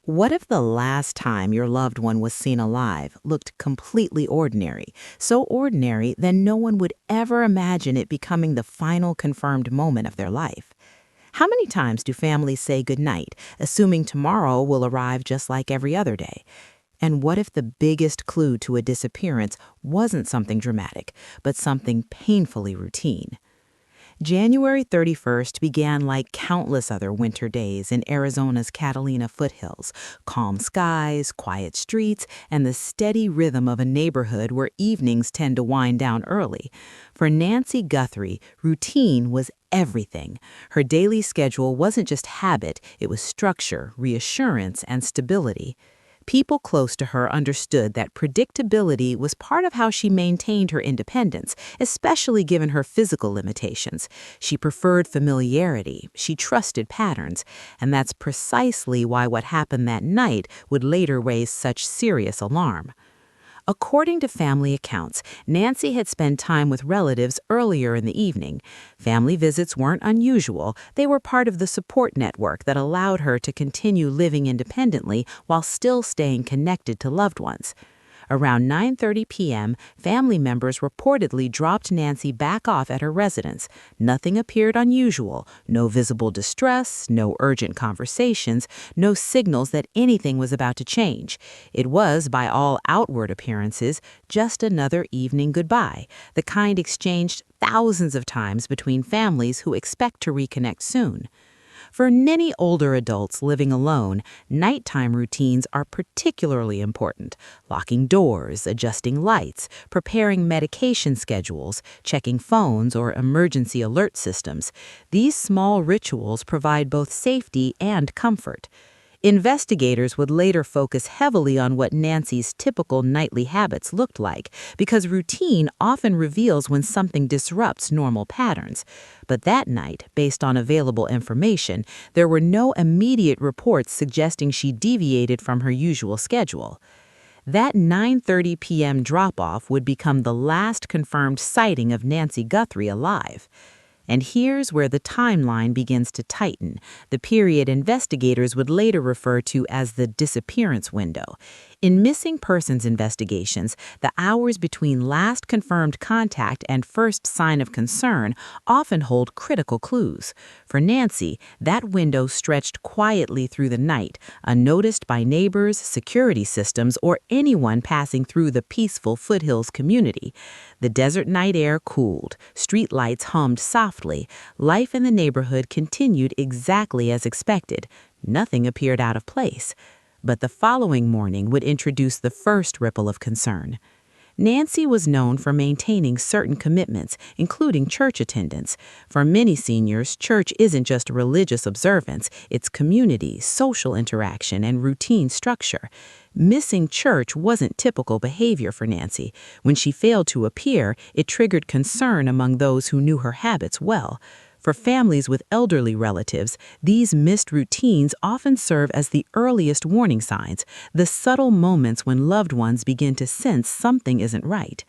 What if the last time your loved one was seen alive looked completely ordinary? So ordinary that no one would ever imagine it becoming the final confirmed moment of their life. How many times do families say goodnight, assuming tomorrow will arrive just like every other day? And what if the biggest clue to a disappearance wasn't something dramatic, but something painfully routine? January 31st began like countless other winter days in Arizona's Catalina foothills. Calm skies, quiet streets, and the steady rhythm of a neighborhood where evenings tend to wind down early. For Nancy Guthrie, routine was everything. Her daily schedule wasn't just habit, it was structure, reassurance, and stability. People close to her understood that predictability was part of how she maintained her independence, especially given her physical limitations. She preferred familiarity, she trusted patterns, and that's precisely why what happened that night would later raise such serious alarm. According to family accounts, Nancy had spent time with relatives earlier in the evening. Family visits weren't unusual. They were part of the support network that allowed her to continue living independently while still staying connected to loved ones. Around 9:30 p.m., family members reportedly dropped Nancy back off at her residence. Nothing appeared unusual, no visible distress, no urgent conversations, no signals that anything was about to change. It was, by all outward appearances, just another evening goodbye, the kind exchanged thousands of times between families who expect to reconnect soon. For many older adults living alone, nighttime routines are particularly important. Locking doors, adjusting lights, preparing medication schedules, checking phones or emergency alert systems. These small rituals provide both safety and comfort. Investigators would later focus heavily on what Nancy's typical nightly habits looked like, because routine often reveals when something disrupts normal patterns. But that night, based on available information, there were no immediate reports suggesting she deviated from her usual schedule. That 9:30 p.m. drop-off would become the last confirmed sighting of Nancy Guthrie alive. And here's where the timeline begins to tighten, the period investigators would later refer to as the disappearance window. In missing persons investigations, the hours between last confirmed contact and first sign of concern often hold critical clues. For Nancy, that window stretched quietly through the night, unnoticed by neighbors, security systems, or anyone passing through the peaceful foothills community. The desert night air cooled, street lights hummed softly, life in the neighborhood continued exactly as expected. Nothing appeared out of place. But the following morning would introduce the first ripple of concern. Nancy was known for maintaining certain commitments, including church attendance. For many seniors, church isn't just a religious observance, it's community, social interaction, and routine structure. Missing church wasn't typical behavior for Nancy. When she failed to appear, it triggered concern among those who knew her habits well. For families with elderly relatives, these missed routines often serve as the earliest warning signs, the subtle moments when loved ones begin to sense something isn't right.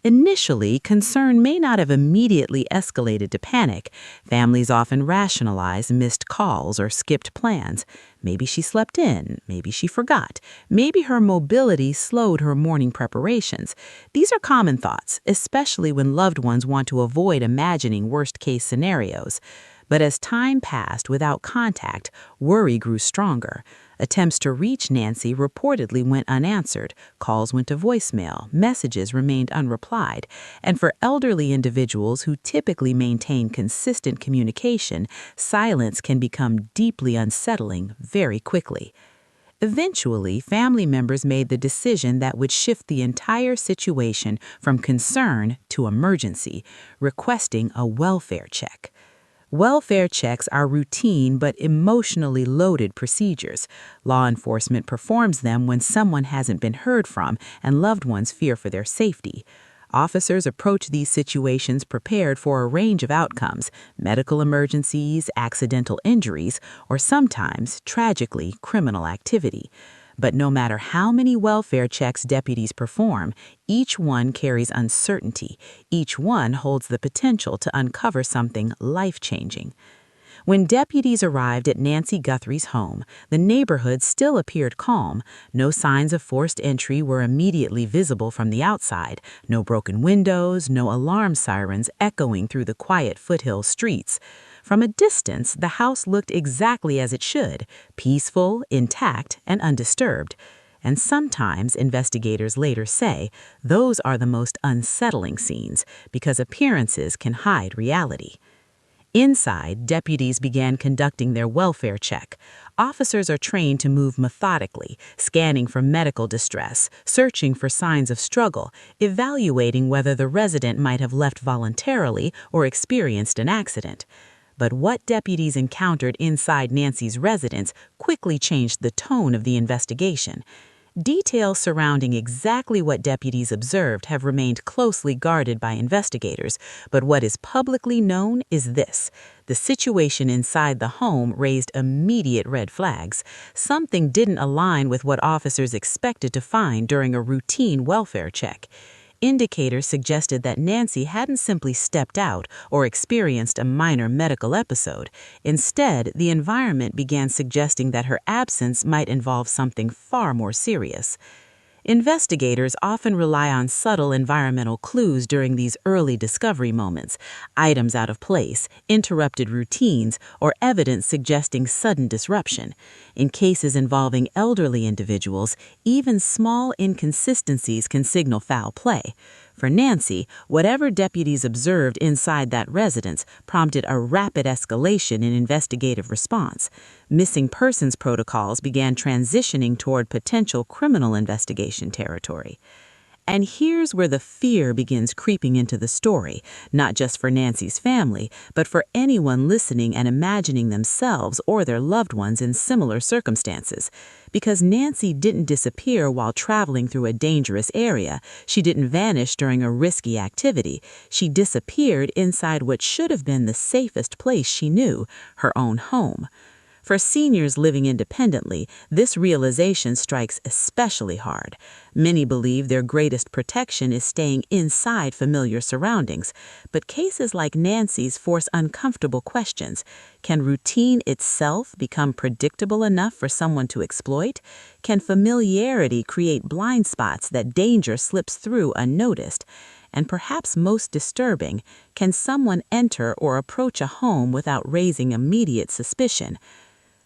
Initially, concern may not have immediately escalated to panic. Families often rationalize missed calls or skipped plans. Maybe she slept in, maybe she forgot, maybe her mobility slowed her morning preparations. These are common thoughts, especially when loved ones want to avoid imagining worst-case scenarios. But as time passed without contact, worry grew stronger. Attempts to reach Nancy reportedly went unanswered, calls went to voicemail, messages remained unreplied, and for elderly individuals who typically maintain consistent communication, silence can become deeply unsettling very quickly. Eventually, family members made the decision that would shift the entire situation from concern to emergency, requesting a welfare check. Welfare checks are routine but emotionally loaded procedures. Law enforcement performs them when someone hasn't been heard from and loved ones fear for their safety. Officers approach these situations prepared for a range of outcomes: medical emergencies, accidental injuries, or sometimes, tragically, criminal activity. But no matter how many welfare checks deputies perform, each one carries uncertainty. Each one holds the potential to uncover something life-changing. When deputies arrived at Nancy Guthrie's home, the neighborhood still appeared calm. No signs of forced entry were immediately visible from the outside, no broken windows, no alarm sirens echoing through the quiet foothills streets. From a distance, the house looked exactly as it should, peaceful, intact, and undisturbed. And sometimes, investigators later say, those are the most unsettling scenes because appearances can hide reality. Inside, deputies began conducting their welfare check. Officers are trained to move methodically, scanning for medical distress, searching for signs of struggle, evaluating whether the resident might have left voluntarily or experienced an accident. But what deputies encountered inside Nancy's residence quickly changed the tone of the investigation. Details surrounding exactly what deputies observed have remained closely guarded by investigators, but what is publicly known is this. The situation inside the home raised immediate red flags. Something didn't align with what officers expected to find during a routine welfare check. Indicators suggested that Nancy hadn't simply stepped out or experienced a minor medical episode. Instead, the environment began suggesting that her absence might involve something far more serious. Investigators often rely on subtle environmental clues during these early discovery moments, items out of place, interrupted routines, or evidence suggesting sudden disruption. In cases involving elderly individuals, even small inconsistencies can signal foul play. For Nancy, whatever deputies observed inside that residence prompted a rapid escalation in investigative response. Missing persons protocols began transitioning toward potential criminal investigation territory. And here's where the fear begins creeping into the story, not just for Nancy's family, but for anyone listening and imagining themselves or their loved ones in similar circumstances. Because Nancy didn't disappear while traveling through a dangerous area, she didn't vanish during a risky activity, she disappeared inside what should have been the safest place she knew, her own home. For seniors living independently, this realization strikes especially hard. Many believe their greatest protection is staying inside familiar surroundings, but cases like Nancy's force uncomfortable questions. Can routine itself become predictable enough for someone to exploit? Can familiarity create blind spots that danger slips through unnoticed? And perhaps most disturbing, can someone enter or approach a home without raising immediate suspicion?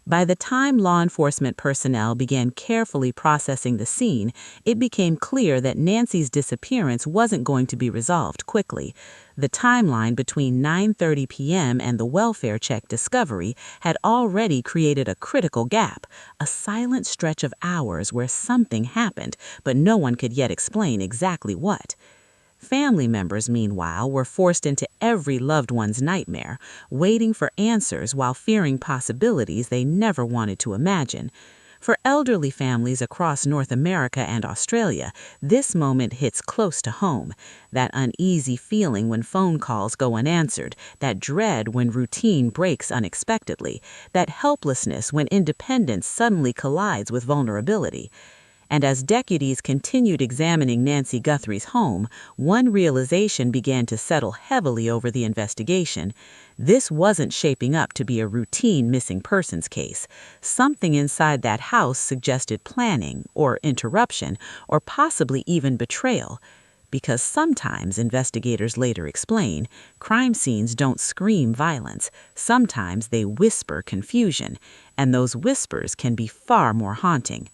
By the time law enforcement personnel began carefully processing the scene, it became clear that Nancy's disappearance wasn't going to be resolved quickly. The timeline between 9:30 p.m. and the welfare check discovery had already created a critical gap, a silent stretch of hours where something happened, but no one could yet explain exactly what. Family members, meanwhile, were forced into every loved one's nightmare, waiting for answers while fearing possibilities they never wanted to imagine. For elderly families across North America and Australia, this moment hits close to home. That uneasy feeling when phone calls go unanswered, that dread when routine breaks unexpectedly, that helplessness when independence suddenly collides with vulnerability. And as deputies continued examining Nancy Guthrie's home, one realization began to settle heavily over the investigation. This wasn't shaping up to be a routine missing persons case. Something inside that house suggested planning, or interruption, or possibly even betrayal. Because sometimes, investigators later explain, crime scenes don't scream violence. Sometimes they whisper confusion, and those whispers can be far more haunting.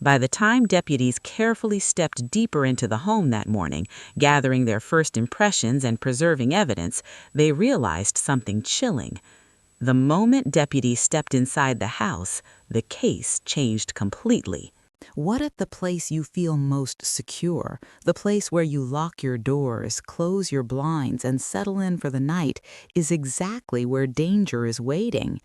By the time deputies carefully stepped deeper into the home that morning, gathering their first impressions and preserving evidence, they realized something chilling. The moment deputies stepped inside the house, the case changed completely. What if the place you feel most secure, the place where you lock your doors, close your blinds, and settle in for the night, is exactly where danger is waiting?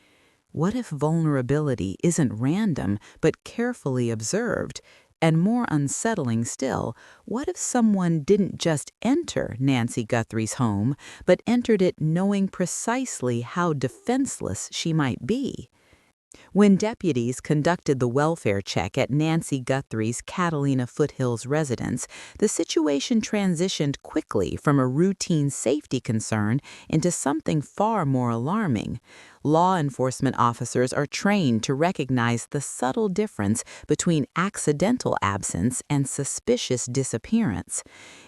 What if vulnerability isn't random, but carefully observed? And more unsettling still, what if someone didn't just enter Nancy Guthrie's home, but entered it knowing precisely how defenseless she might be? When deputies conducted the welfare check at Nancy Guthrie's Catalina Foothills residence, the situation transitioned quickly from a routine safety concern into something far more alarming. law enforcement officers are trained to recognize the subtle difference between accidental absence and suspicious disappearance.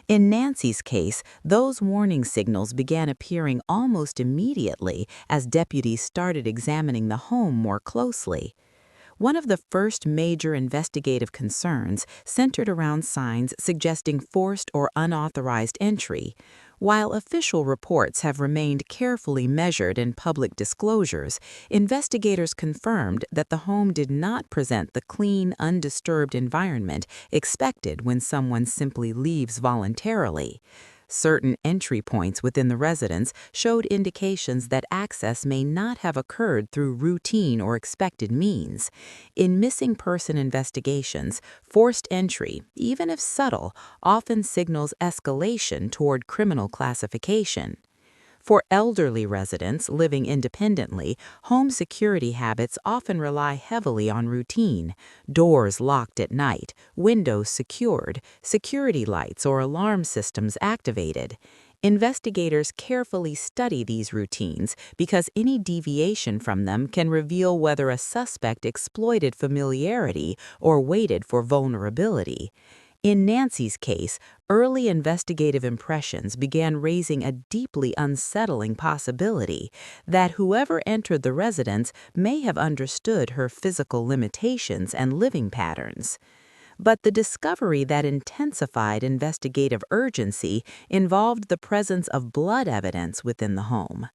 In Nancy's case, those warning signals began appearing almost immediately as deputies started examining the home more closely. One of the first major investigative concerns centered around signs suggesting forced or unauthorized entry. While official reports have remained carefully measured in public disclosures, investigators confirmed that the home did not present the clean, undisturbed environment expected when someone simply leaves voluntarily. Certain entry points within the residence showed indications that access may not have occurred through routine or expected means. In missing person investigations, forced entry, even if subtle, often signals escalation toward criminal classification. For elderly residents living independently, home security habits often rely heavily on routine: doors locked at night, windows secured, security lights or alarm systems activated. Investigators carefully study these routines because any deviation from them can reveal whether a suspect exploited familiarity or waited for vulnerability. In Nancy's case, early investigative impressions began raising a deeply unsettling possibility that whoever entered the residence may have understood her physical limitations and living patterns. But the discovery that intensified investigative urgency involved the presence of blood evidence within the home.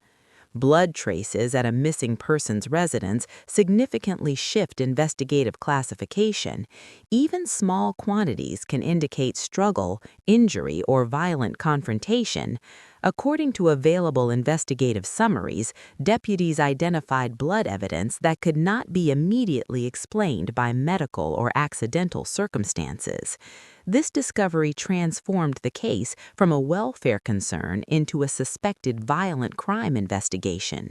Blood traces at a missing person's residence significantly shift investigative classification. Even small quantities can indicate struggle, injury, or violent confrontation. According to available investigative summaries, deputies identified blood evidence that could not be immediately explained by medical or accidental circumstances. This discovery transformed the case from a welfare concern into a suspected violent crime investigation.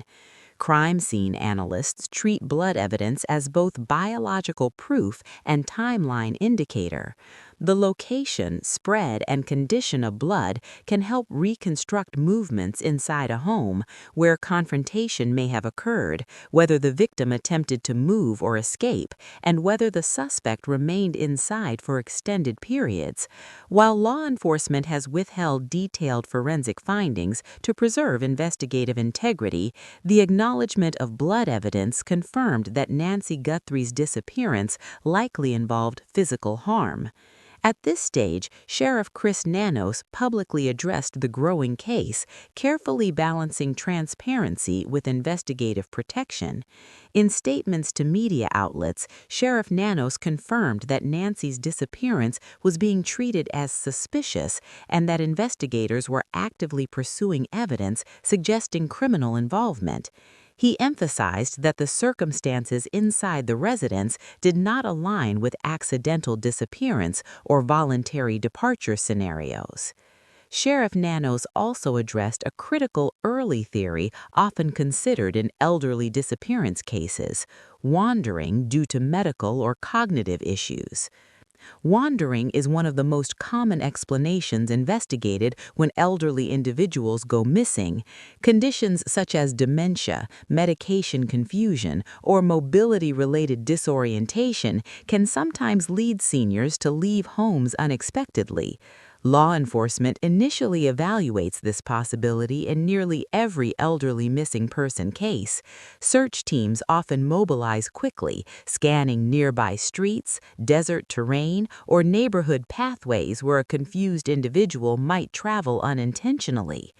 Crime scene analysts treat blood evidence as both biological proof and timeline indicator. The location, spread, and condition of blood can help reconstruct movements inside a home where confrontation may have occurred, whether the victim attempted to move or escape, and whether the suspect remained inside for extended periods. While law enforcement has withheld detailed forensic findings to preserve investigative integrity, the acknowledgement of blood evidence confirmed that Nancy Guthrie's disappearance likely involved physical harm. At this stage, Sheriff Chris Nanos publicly addressed the growing case, carefully balancing transparency with investigative protection. In statements to media outlets, Sheriff Nanos confirmed that Nancy's disappearance was being treated as suspicious and that investigators were actively pursuing evidence suggesting criminal involvement. He emphasized that the circumstances inside the residence did not align with accidental disappearance or voluntary departure scenarios. Sheriff Nanos also addressed a critical early theory often considered in elderly disappearance cases: wandering due to medical or cognitive issues. Wandering is one of the most common explanations investigated when elderly individuals go missing. Conditions such as dementia, medication confusion, or mobility-related disorientation can sometimes lead seniors to leave homes unexpectedly. Law enforcement initially evaluates this possibility in nearly every elderly missing person case. Search teams often mobilize quickly, scanning nearby streets, desert terrain, or neighborhood pathways where a confused individual might travel unintentionally.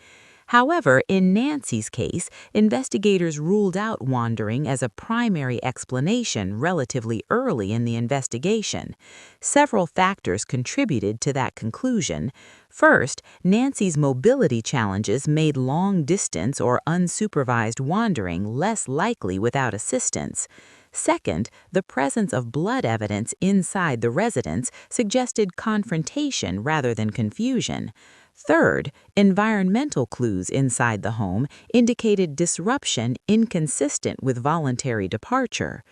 However, in Nancy's case, investigators ruled out wandering as a primary explanation relatively early in the investigation. Several factors contributed to that conclusion. First, Nancy's mobility challenges made long-distance or unsupervised wandering less likely without assistance. Second, the presence of blood evidence inside the residence suggested confrontation rather than confusion. Third, environmental clues inside the home indicated disruption inconsistent with voluntary departure.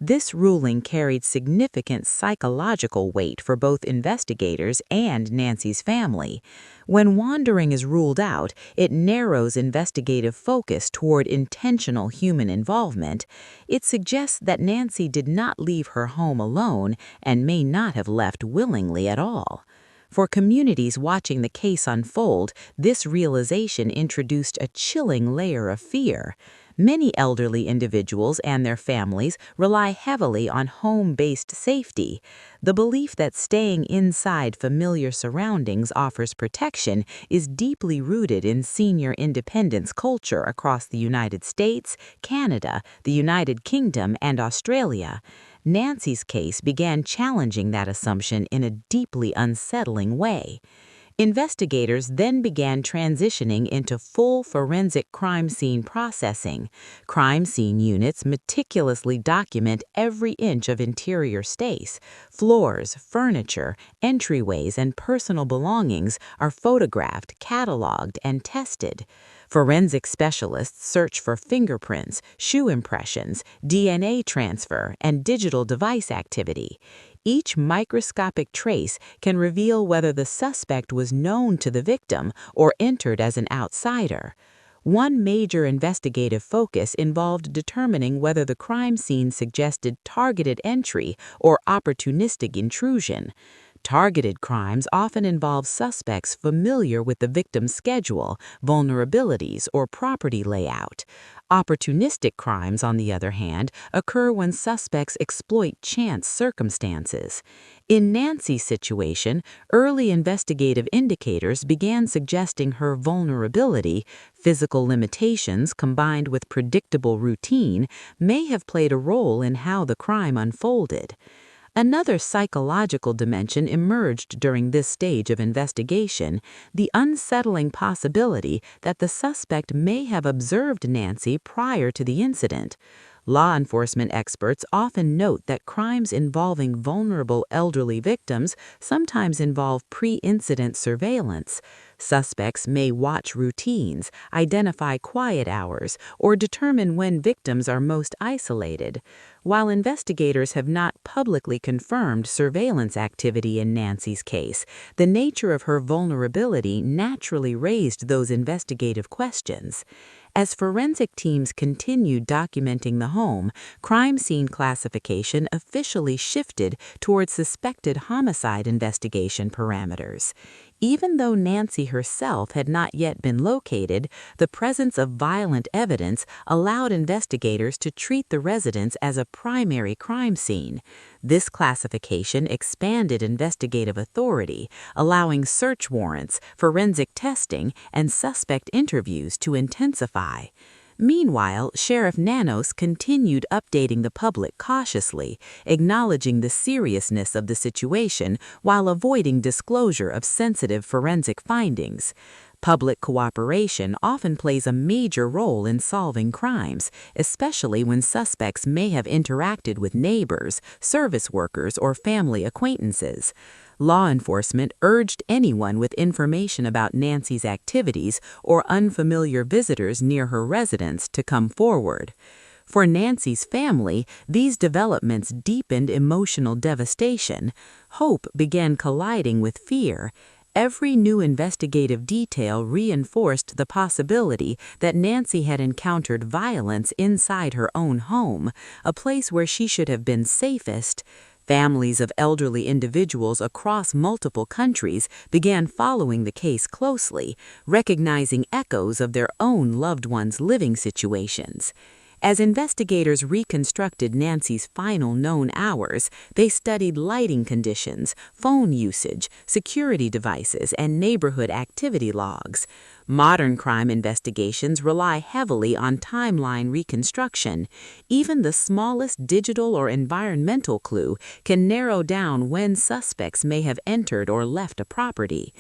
This ruling carried significant psychological weight for both investigators and Nancy's family. When wandering is ruled out, it narrows investigative focus toward intentional human involvement. It suggests that Nancy did not leave her home alone and may not have left willingly at all. For communities watching the case unfold, this realization introduced a chilling layer of fear. Many elderly individuals and their families rely heavily on home-based safety. The belief that staying inside familiar surroundings offers protection is deeply rooted in senior independence culture across the United States, Canada, the United Kingdom, and Australia. Nancy's case began challenging that assumption in a deeply unsettling way. Investigators then began transitioning into full forensic crime scene processing. Crime scene units meticulously document every inch of interior space. Floors, furniture, entryways, and personal belongings are photographed, cataloged, and tested. Forensic specialists search for fingerprints, shoe impressions, DNA transfer, and digital device activity. Each microscopic trace can reveal whether the suspect was known to the victim or entered as an outsider. One major investigative focus involved determining whether the crime scene suggested targeted entry or opportunistic intrusion. Targeted crimes often involve suspects familiar with the victim's schedule, vulnerabilities, or property layout. Opportunistic crimes, on the other hand, occur when suspects exploit chance circumstances. In Nancy's situation, early investigative indicators began suggesting her vulnerability, physical limitations combined with predictable routine, may have played a role in how the crime unfolded. Another psychological dimension emerged during this stage of investigation, the unsettling possibility that the suspect may have observed Nancy prior to the incident. Law enforcement experts often note that crimes involving vulnerable elderly victims sometimes involve pre-incident surveillance. Suspects may watch routines, identify quiet hours, or determine when victims are most isolated. While investigators have not publicly confirmed surveillance activity in Nancy's case, the nature of her vulnerability naturally raised those investigative questions. As forensic teams continued documenting the home, crime scene classification officially shifted toward suspected homicide investigation parameters. Even though Nancy herself had not yet been located, the presence of violent evidence allowed investigators to treat the residence as a primary crime scene. This classification expanded investigative authority, allowing search warrants, forensic testing, and suspect interviews to intensify. Meanwhile, Sheriff Nanos continued updating the public cautiously, acknowledging the seriousness of the situation while avoiding disclosure of sensitive forensic findings. Public cooperation often plays a major role in solving crimes, especially when suspects may have interacted with neighbors, service workers, or family acquaintances. Law enforcement urged anyone with information about Nancy's activities or unfamiliar visitors near her residence to come forward. For Nancy's family, these developments deepened emotional devastation. Hope began colliding with fear. Every new investigative detail reinforced the possibility that Nancy had encountered violence inside her own home, a place where she should have been safest. Families of elderly individuals across multiple countries began following the case closely, recognizing echoes of their own loved ones' living situations. As investigators reconstructed Nancy's final known hours, they studied lighting conditions, phone usage, security devices, and neighborhood activity logs. Modern crime investigations rely heavily on timeline reconstruction. Even the smallest digital or environmental clue can narrow down when suspects may have entered or left a property.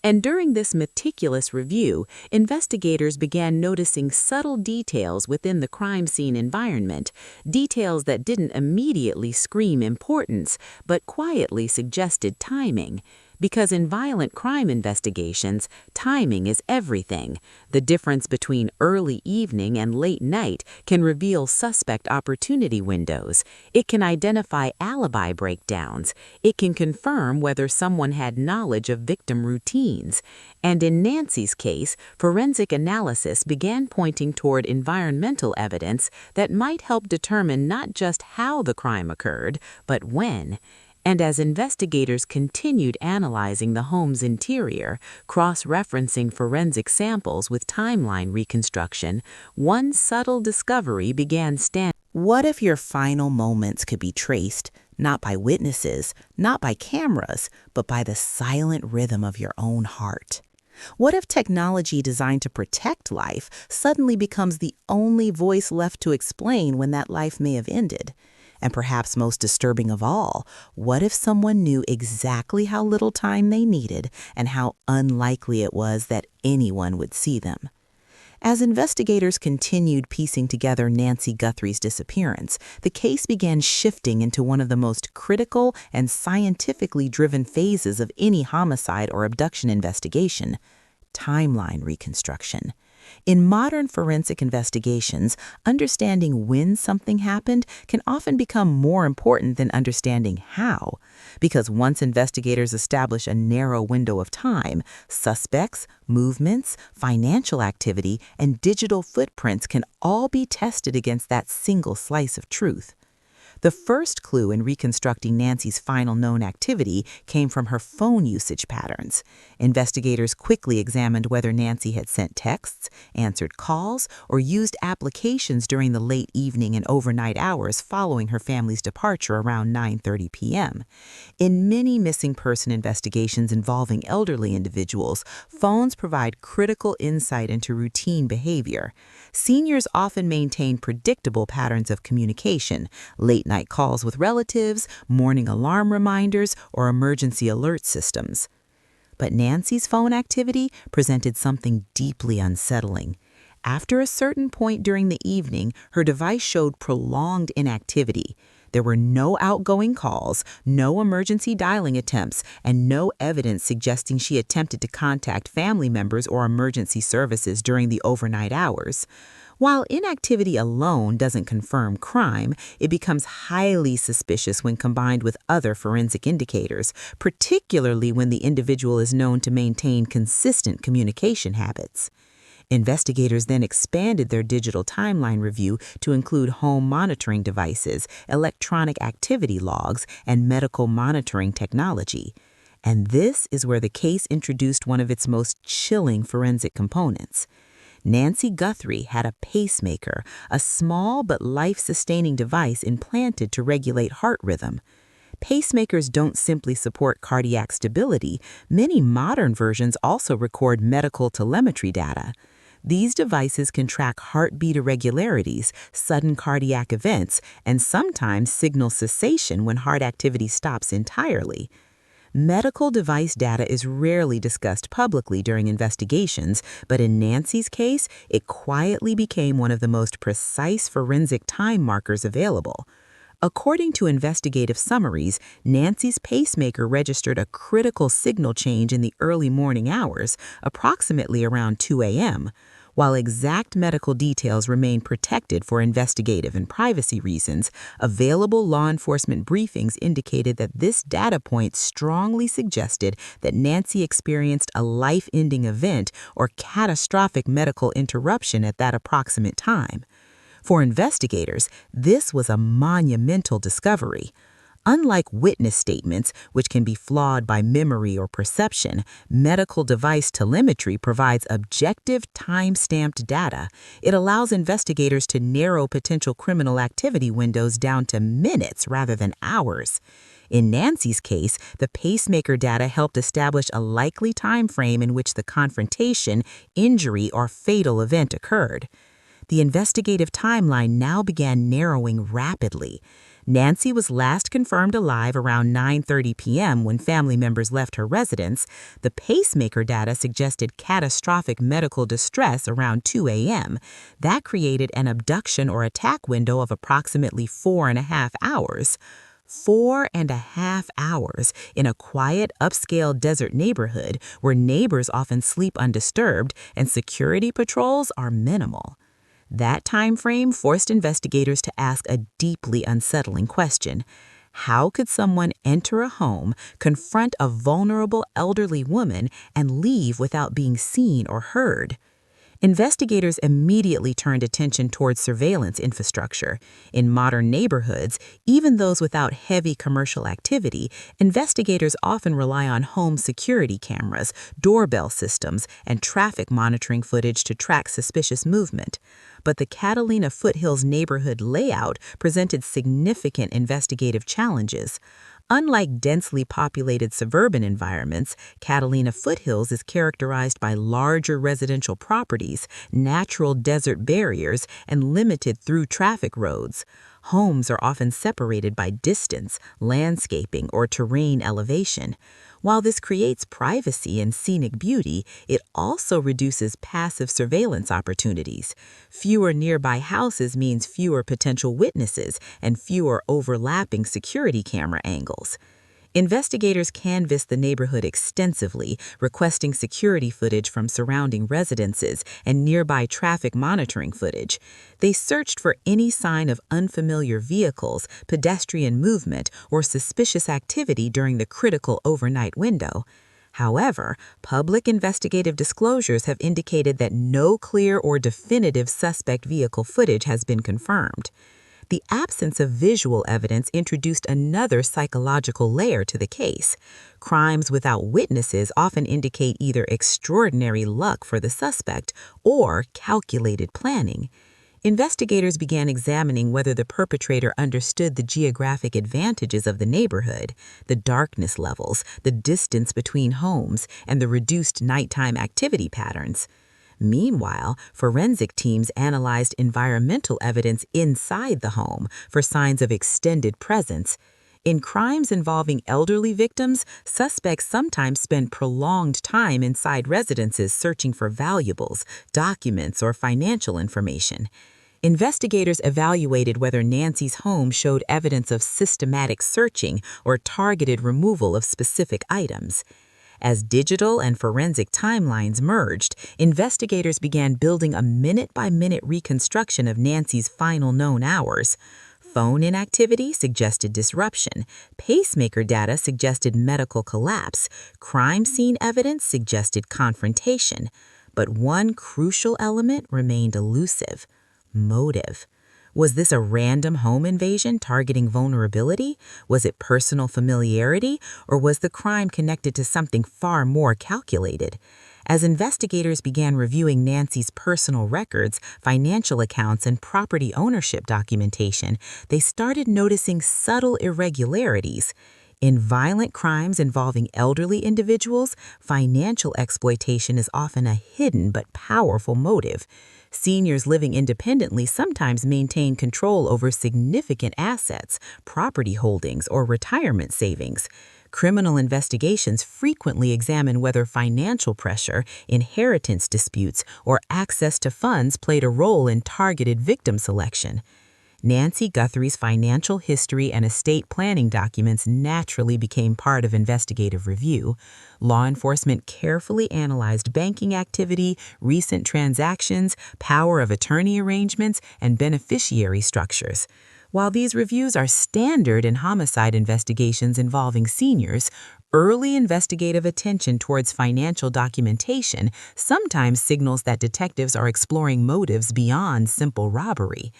And during this meticulous review, investigators began noticing subtle details within the crime scene environment, details that didn't immediately scream importance, but quietly suggested timing. Because in violent crime investigations, timing is everything. The difference between early evening and late night can reveal suspect opportunity windows. It can identify alibi breakdowns. It can confirm whether someone had knowledge of victim routines. And in Nancy's case, forensic analysis began pointing toward environmental evidence that might help determine not just how the crime occurred, but when. And as investigators continued analyzing the home's interior, cross-referencing forensic samples with timeline reconstruction, one subtle discovery began standing. What if your final moments could be traced, not by witnesses, not by cameras, but by the silent rhythm of your own heart? What if technology designed to protect life suddenly becomes the only voice left to explain when that life may have ended? And perhaps most disturbing of all, what if someone knew exactly how little time they needed and how unlikely it was that anyone would see them? As investigators continued piecing together Nancy Guthrie's disappearance, the case began shifting into one of the most critical and scientifically driven phases of any homicide or abduction investigation: timeline reconstruction. In modern forensic investigations, understanding when something happened can often become more important than understanding how, because once investigators establish a narrow window of time, suspects, movements, financial activity, and digital footprints can all be tested against that single slice of truth. The first clue in reconstructing Nancy's final known activity came from her phone usage patterns. Investigators quickly examined whether Nancy had sent texts, answered calls, or used applications during the late evening and overnight hours following her family's departure around 9:30 p.m. In many missing person investigations involving elderly individuals, phones provide critical insight into routine behavior. Seniors often maintain predictable patterns of communication: late-night calls with relatives, morning alarm reminders, or emergency alert systems. But Nancy's phone activity presented something deeply unsettling. After a certain point during the evening, her device showed prolonged inactivity. There were no outgoing calls, no emergency dialing attempts, and no evidence suggesting she attempted to contact family members or emergency services during the overnight hours. While inactivity alone doesn't confirm crime, it becomes highly suspicious when combined with other forensic indicators, particularly when the individual is known to maintain consistent communication habits. Investigators then expanded their digital timeline review to include home monitoring devices, electronic activity logs, and medical monitoring technology. And this is where the case introduced one of its most chilling forensic components. Nancy Guthrie had a pacemaker, a small but life-sustaining device implanted to regulate heart rhythm. Pacemakers don't simply support cardiac stability. Many modern versions also record medical telemetry data. These devices can track heartbeat irregularities, sudden cardiac events, and sometimes signal cessation when heart activity stops entirely. Medical device data is rarely discussed publicly during investigations, but in Nancy's case, it quietly became one of the most precise forensic time markers available. According to investigative summaries, Nancy's pacemaker registered a critical signal change in the early morning hours, approximately around 2 a.m. While exact medical details remain protected for investigative and privacy reasons, available law enforcement briefings indicated that this data point strongly suggested that Nancy experienced a life-ending event or catastrophic medical interruption at that approximate time. For investigators, this was a monumental discovery. Unlike witness statements, which can be flawed by memory or perception, medical device telemetry provides objective, time-stamped data. It allows investigators to narrow potential criminal activity windows down to minutes rather than hours. In Nancy's case, the pacemaker data helped establish a likely time frame in which the confrontation, injury, or fatal event occurred. The investigative timeline now began narrowing rapidly. Nancy was last confirmed alive around 9:30 p.m. when family members left her residence. The pacemaker data suggested catastrophic medical distress around 2 a.m. That created an abduction or attack window of approximately 4.5 hours. 4.5 hours in a quiet, upscale desert neighborhood where neighbors often sleep undisturbed and security patrols are minimal. That time frame forced investigators to ask a deeply unsettling question. How could someone enter a home, confront a vulnerable elderly woman, and leave without being seen or heard? Investigators immediately turned attention towards surveillance infrastructure. In modern neighborhoods, even those without heavy commercial activity, investigators often rely on home security cameras, doorbell systems, and traffic monitoring footage to track suspicious movement. But the Catalina Foothills neighborhood layout presented significant investigative challenges. Unlike densely populated suburban environments, Catalina Foothills is characterized by larger residential properties, natural desert barriers, and limited through traffic roads. Homes are often separated by distance, landscaping, or terrain elevation. While this creates privacy and scenic beauty, it also reduces passive surveillance opportunities. Fewer nearby houses means fewer potential witnesses and fewer overlapping security camera angles. Investigators canvassed the neighborhood extensively, requesting security footage from surrounding residences and nearby traffic monitoring footage. They searched for any sign of unfamiliar vehicles, pedestrian movement, or suspicious activity during the critical overnight window. However, public investigative disclosures have indicated that no clear or definitive suspect vehicle footage has been confirmed. The absence of visual evidence introduced another psychological layer to the case. Crimes without witnesses often indicate either extraordinary luck for the suspect or calculated planning. Investigators began examining whether the perpetrator understood the geographic advantages of the neighborhood, the darkness levels, the distance between homes, and the reduced nighttime activity patterns. Meanwhile, forensic teams analyzed environmental evidence inside the home for signs of extended presence. In crimes involving elderly victims, suspects sometimes spend prolonged time inside residences searching for valuables, documents, or financial information. Investigators evaluated whether Nancy's home showed evidence of systematic searching or targeted removal of specific items. As digital and forensic timelines merged, investigators began building a minute-by-minute reconstruction of Nancy's final known hours. Phone inactivity suggested disruption, pacemaker data suggested medical collapse, crime scene evidence suggested confrontation. But one crucial element remained elusive: motive. Was this a random home invasion targeting vulnerability? Was it personal familiarity? Or was the crime connected to something far more calculated? As investigators began reviewing Nancy's personal records, financial accounts, and property ownership documentation, they started noticing subtle irregularities. In violent crimes involving elderly individuals, financial exploitation is often a hidden but powerful motive. Seniors living independently sometimes maintain control over significant assets, property holdings, or retirement savings. Criminal investigations frequently examine whether financial pressure, inheritance disputes, or access to funds played a role in targeted victim selection. Nancy Guthrie's financial history and estate planning documents naturally became part of investigative review. Law enforcement carefully analyzed banking activity, recent transactions, power of attorney arrangements, and beneficiary structures. While these reviews are standard in homicide investigations involving seniors, early investigative attention towards financial documentation sometimes signals that detectives are exploring motives beyond simple robbery.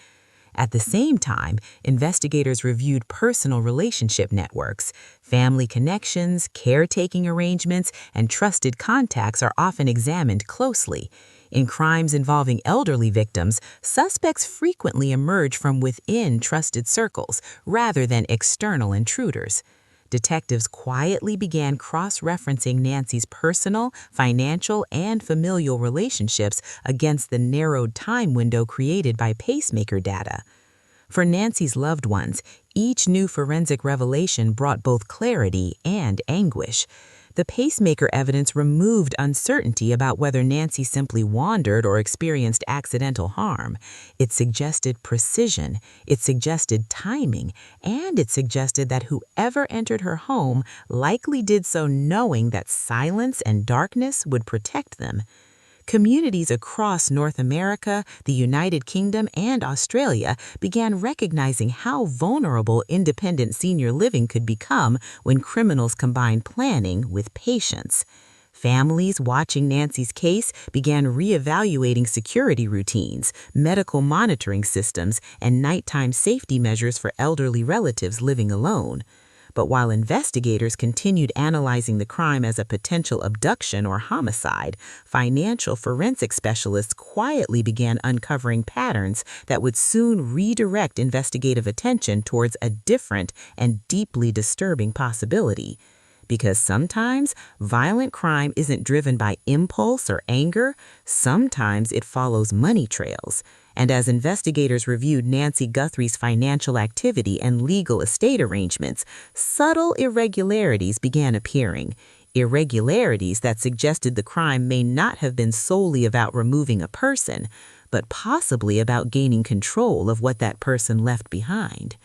At the same time, investigators reviewed personal relationship networks. Family connections, caretaking arrangements, and trusted contacts are often examined closely. In crimes involving elderly victims, suspects frequently emerge from within trusted circles rather than external intruders. Detectives quietly began cross-referencing Nancy's personal, financial, and familial relationships against the narrowed time window created by pacemaker data. For Nancy's loved ones, each new forensic revelation brought both clarity and anguish. The pacemaker evidence removed uncertainty about whether Nancy simply wandered or experienced accidental harm. It suggested precision, it suggested timing, and it suggested that whoever entered her home likely did so knowing that silence and darkness would protect them. Communities across North America, the United Kingdom, and Australia began recognizing how vulnerable independent senior living could become when criminals combined planning with patience. Families watching Nancy's case began reevaluating security routines, medical monitoring systems, and nighttime safety measures for elderly relatives living alone. But while investigators continued analyzing the crime as a potential abduction or homicide, financial forensic specialists quietly began uncovering patterns that would soon redirect investigative attention towards a different and deeply disturbing possibility. Because sometimes violent crime isn't driven by impulse or anger, sometimes it follows money trails. And as investigators reviewed Nancy Guthrie's financial activity and legal estate arrangements, subtle irregularities began appearing. Irregularities that suggested the crime may not have been solely about removing a person, but possibly about gaining control of what that person left behind.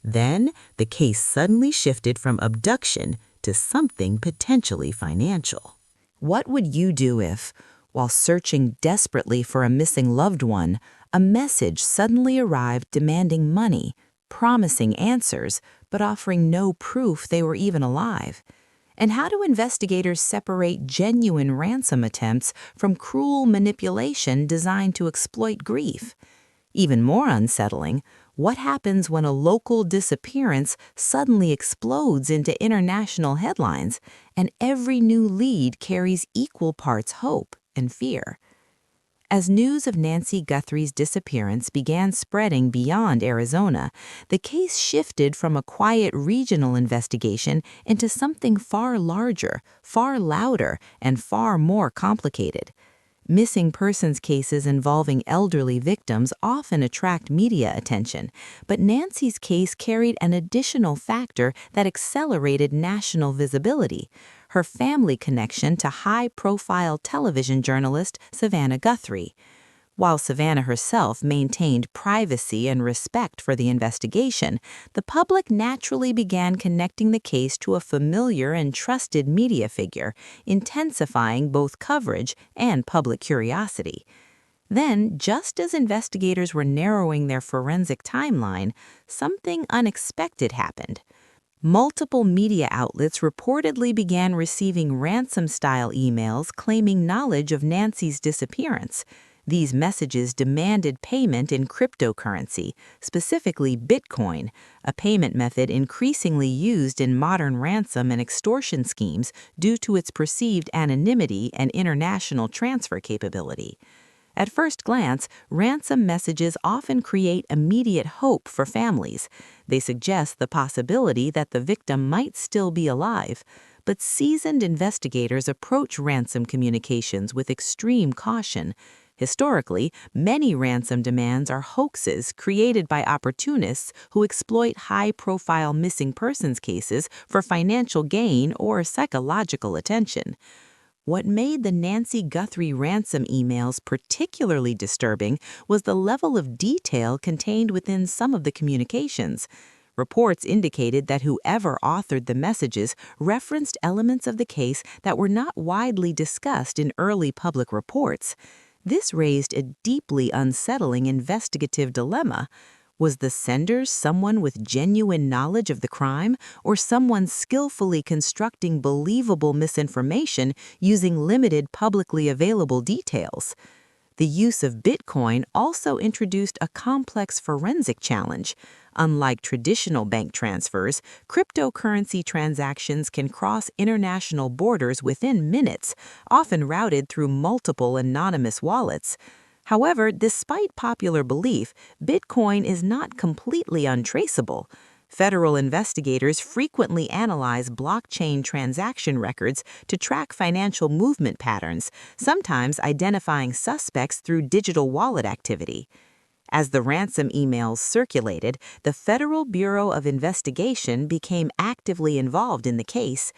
Then, the case suddenly shifted from abduction to something potentially financial. What would you do if, while searching desperately for a missing loved one, a message suddenly arrived demanding money, promising answers, but offering no proof they were even alive? And how do investigators separate genuine ransom attempts from cruel manipulation designed to exploit grief? Even more unsettling, what happens when a local disappearance suddenly explodes into international headlines and every new lead carries equal parts hope and fear? As news of Nancy Guthrie's disappearance began spreading beyond Arizona, the case shifted from a quiet regional investigation into something far larger, far louder, and far more complicated. Missing persons cases involving elderly victims often attract media attention, but Nancy's case carried an additional factor that accelerated national visibility: her family connection to high-profile television journalist Savannah Guthrie. While Savannah herself maintained privacy and respect for the investigation, the public naturally began connecting the case to a familiar and trusted media figure, intensifying both coverage and public curiosity. Then, just as investigators were narrowing their forensic timeline, something unexpected happened. Multiple media outlets reportedly began receiving ransom-style emails claiming knowledge of Nancy's disappearance. These messages demanded payment in cryptocurrency, specifically Bitcoin, a payment method increasingly used in modern ransom and extortion schemes due to its perceived anonymity and international transfer capability. At first glance, ransom messages often create immediate hope for families. They suggest the possibility that the victim might still be alive. But seasoned investigators approach ransom communications with extreme caution. Historically, many ransom demands are hoaxes created by opportunists who exploit high-profile missing persons cases for financial gain or psychological attention. What made the Nancy Guthrie ransom emails particularly disturbing was the level of detail contained within some of the communications. Reports indicated that whoever authored the messages referenced elements of the case that were not widely discussed in early public reports. This raised a deeply unsettling investigative dilemma. Was the sender someone with genuine knowledge of the crime, or someone skillfully constructing believable misinformation using limited publicly available details? The use of Bitcoin also introduced a complex forensic challenge. Unlike traditional bank transfers, cryptocurrency transactions can cross international borders within minutes, often routed through multiple anonymous wallets. However, despite popular belief, Bitcoin is not completely untraceable. Federal investigators frequently analyze blockchain transaction records to track financial movement patterns, sometimes identifying suspects through digital wallet activity. As the ransom emails circulated, the Federal Bureau of Investigation became actively involved in the case.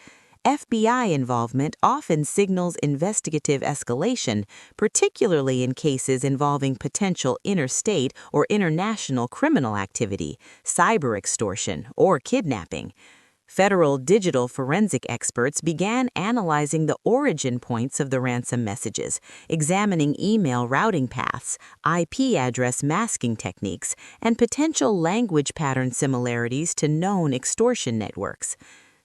FBI involvement often signals investigative escalation, particularly in cases involving potential interstate or international criminal activity, cyber extortion, or kidnapping. Federal digital forensic experts began analyzing the origin points of the ransom messages, examining email routing paths, IP address masking techniques, and potential language pattern similarities to known extortion networks.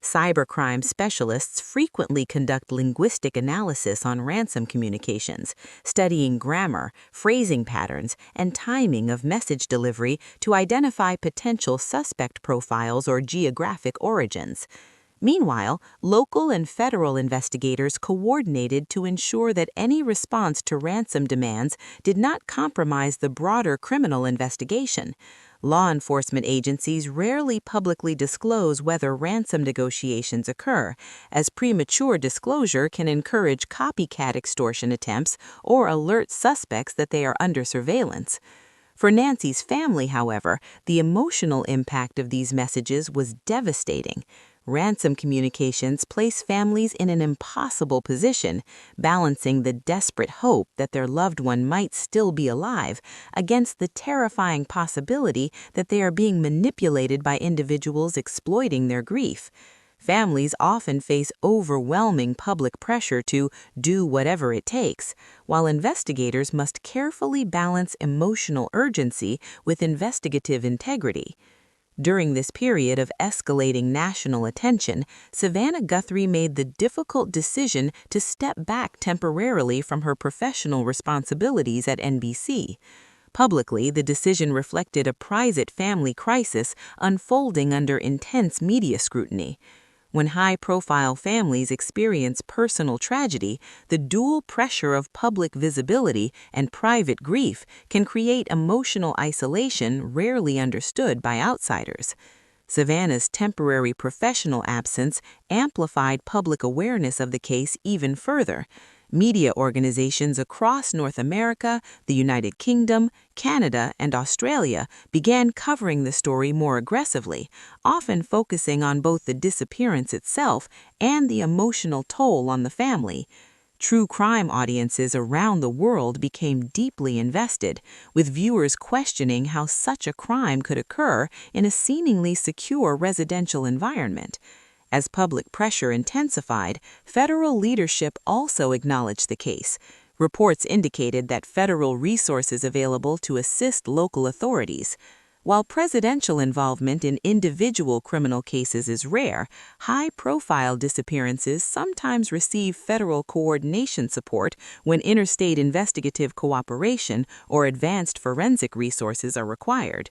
Cybercrime specialists frequently conduct linguistic analysis on ransom communications, studying grammar, phrasing patterns, and timing of message delivery to identify potential suspect profiles or geographic origins. Meanwhile, local and federal investigators coordinated to ensure that any response to ransom demands did not compromise the broader criminal investigation. Law enforcement agencies rarely publicly disclose whether ransom negotiations occur, as premature disclosure can encourage copycat extortion attempts or alert suspects that they are under surveillance. For Nancy's family, however, the emotional impact of these messages was devastating. Ransom communications place families in an impossible position, balancing the desperate hope that their loved one might still be alive against the terrifying possibility that they are being manipulated by individuals exploiting their grief. Families often face overwhelming public pressure to do whatever it takes, while investigators must carefully balance emotional urgency with investigative integrity. During this period of escalating national attention, Savannah Guthrie made the difficult decision to step back temporarily from her professional responsibilities at NBC. Publicly, the decision reflected a private family crisis unfolding under intense media scrutiny. When high-profile families experience personal tragedy, the dual pressure of public visibility and private grief can create emotional isolation rarely understood by outsiders. Savannah's temporary professional absence amplified public awareness of the case even further. Media organizations across North America, the United Kingdom, Canada, and Australia began covering the story more aggressively, often focusing on both the disappearance itself and the emotional toll on the family. True crime audiences around the world became deeply invested, with viewers questioning how such a crime could occur in a seemingly secure residential environment. As public pressure intensified, federal leadership also acknowledged the case. Reports indicated that federal resources available to assist local authorities. While presidential involvement in individual criminal cases is rare, high-profile disappearances sometimes receive federal coordination support when interstate investigative cooperation or advanced forensic resources are required.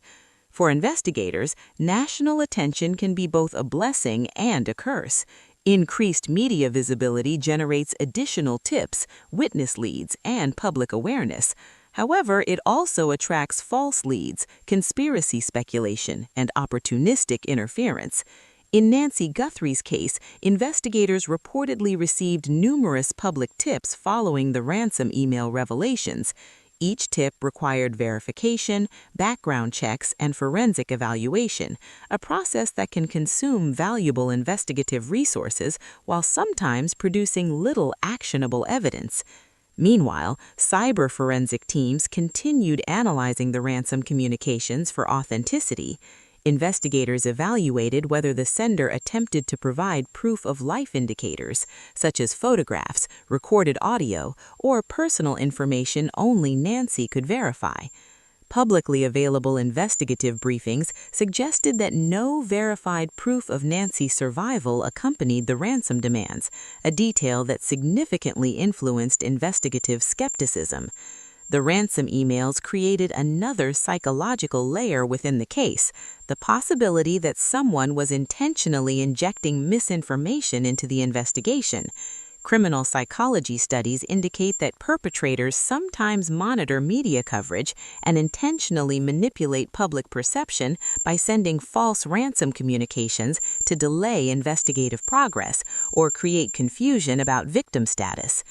For investigators, national attention can be both a blessing and a curse. Increased media visibility generates additional tips, witness leads, and public awareness. However, it also attracts false leads, conspiracy speculation, and opportunistic interference. In Nancy Guthrie's case, investigators reportedly received numerous public tips following the ransom email revelations. Each tip required verification, background checks, and forensic evaluation, a process that can consume valuable investigative resources while sometimes producing little actionable evidence. Meanwhile, cyber forensic teams continued analyzing the ransom communications for authenticity. Investigators evaluated whether the sender attempted to provide proof of life indicators, such as photographs, recorded audio, or personal information only Nancy could verify. Publicly available investigative briefings suggested that no verified proof of Nancy's survival accompanied the ransom demands, a detail that significantly influenced investigative skepticism. The ransom emails created another psychological layer within the case, the possibility that someone was intentionally injecting misinformation into the investigation. Criminal psychology studies indicate that perpetrators sometimes monitor media coverage and intentionally manipulate public perception by sending false ransom communications to delay investigative progress or create confusion about victim status.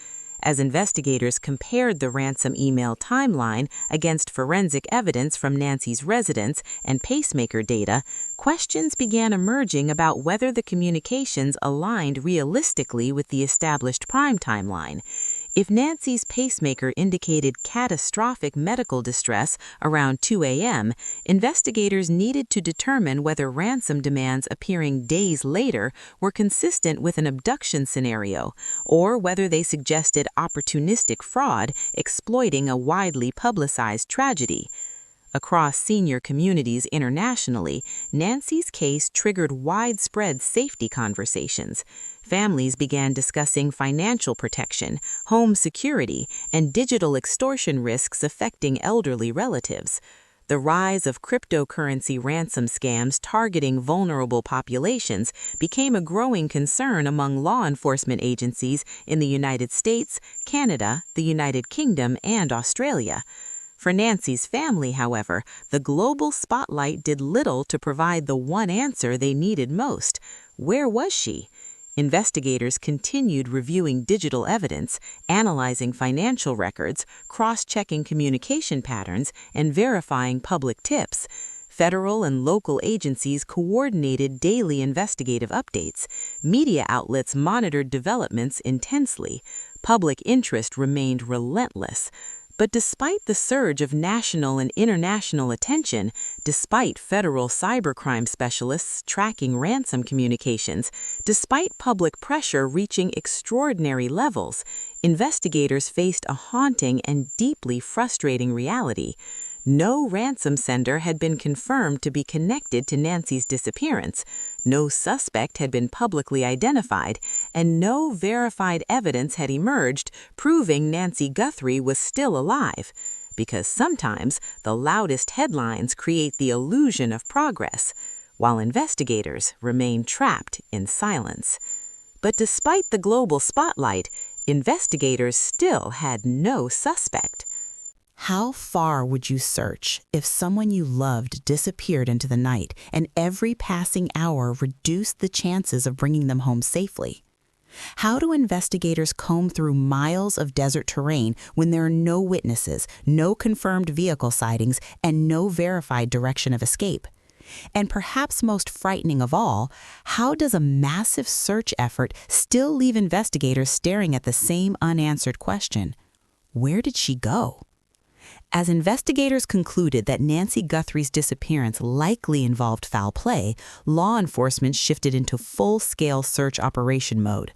As investigators compared the ransom email timeline against forensic evidence from Nancy's residence and pacemaker data, questions began emerging about whether the communications aligned realistically with the established prime timeline. If Nancy's pacemaker indicated catastrophic medical distress around 2 a.m., investigators needed to determine whether ransom demands appearing days later were consistent with an abduction scenario, or whether they suggested opportunistic fraud exploiting a widely publicized tragedy. Across senior communities internationally, Nancy's case triggered widespread safety conversations. Families began discussing financial protection, home security, and digital extortion risks affecting elderly relatives. The rise of cryptocurrency ransom scams targeting vulnerable populations became a growing concern among law enforcement agencies in the United States, Canada, the United Kingdom, and Australia. For Nancy's family, however, the global spotlight did little to provide the one answer they needed most. Where was she? Investigators continued reviewing digital evidence, analyzing financial records, cross-checking communication patterns, and verifying public tips. Federal and local agencies coordinated daily investigative updates. Media outlets monitored developments intensely. Public interest remained relentless. But despite the surge of national and international attention, despite federal cybercrime specialists tracking ransom communications, despite public pressure reaching extraordinary levels, investigators faced a haunting and deeply frustrating reality. No ransom sender had been confirmed to be connected to Nancy's disappearance, no suspect had been publicly identified, and no verified evidence had emerged proving Nancy Guthrie was still alive. Because sometimes the loudest headlines create the illusion of progress, while investigators remain trapped in silence. But despite the global spotlight, investigators still had no suspect. How far would you search if someone you loved disappeared into the night and every passing hour reduced the chances of bringing them home safely? How do investigators comb through miles of desert terrain when there are no witnesses, no confirmed vehicle sightings, and no verified direction of escape? And perhaps most frightening of all, how does a massive search effort still leave investigators staring at the same unanswered question? Where did she go? As investigators concluded that Nancy Guthrie's disappearance likely involved foul play, law enforcement shifted into full-scale search operation mode.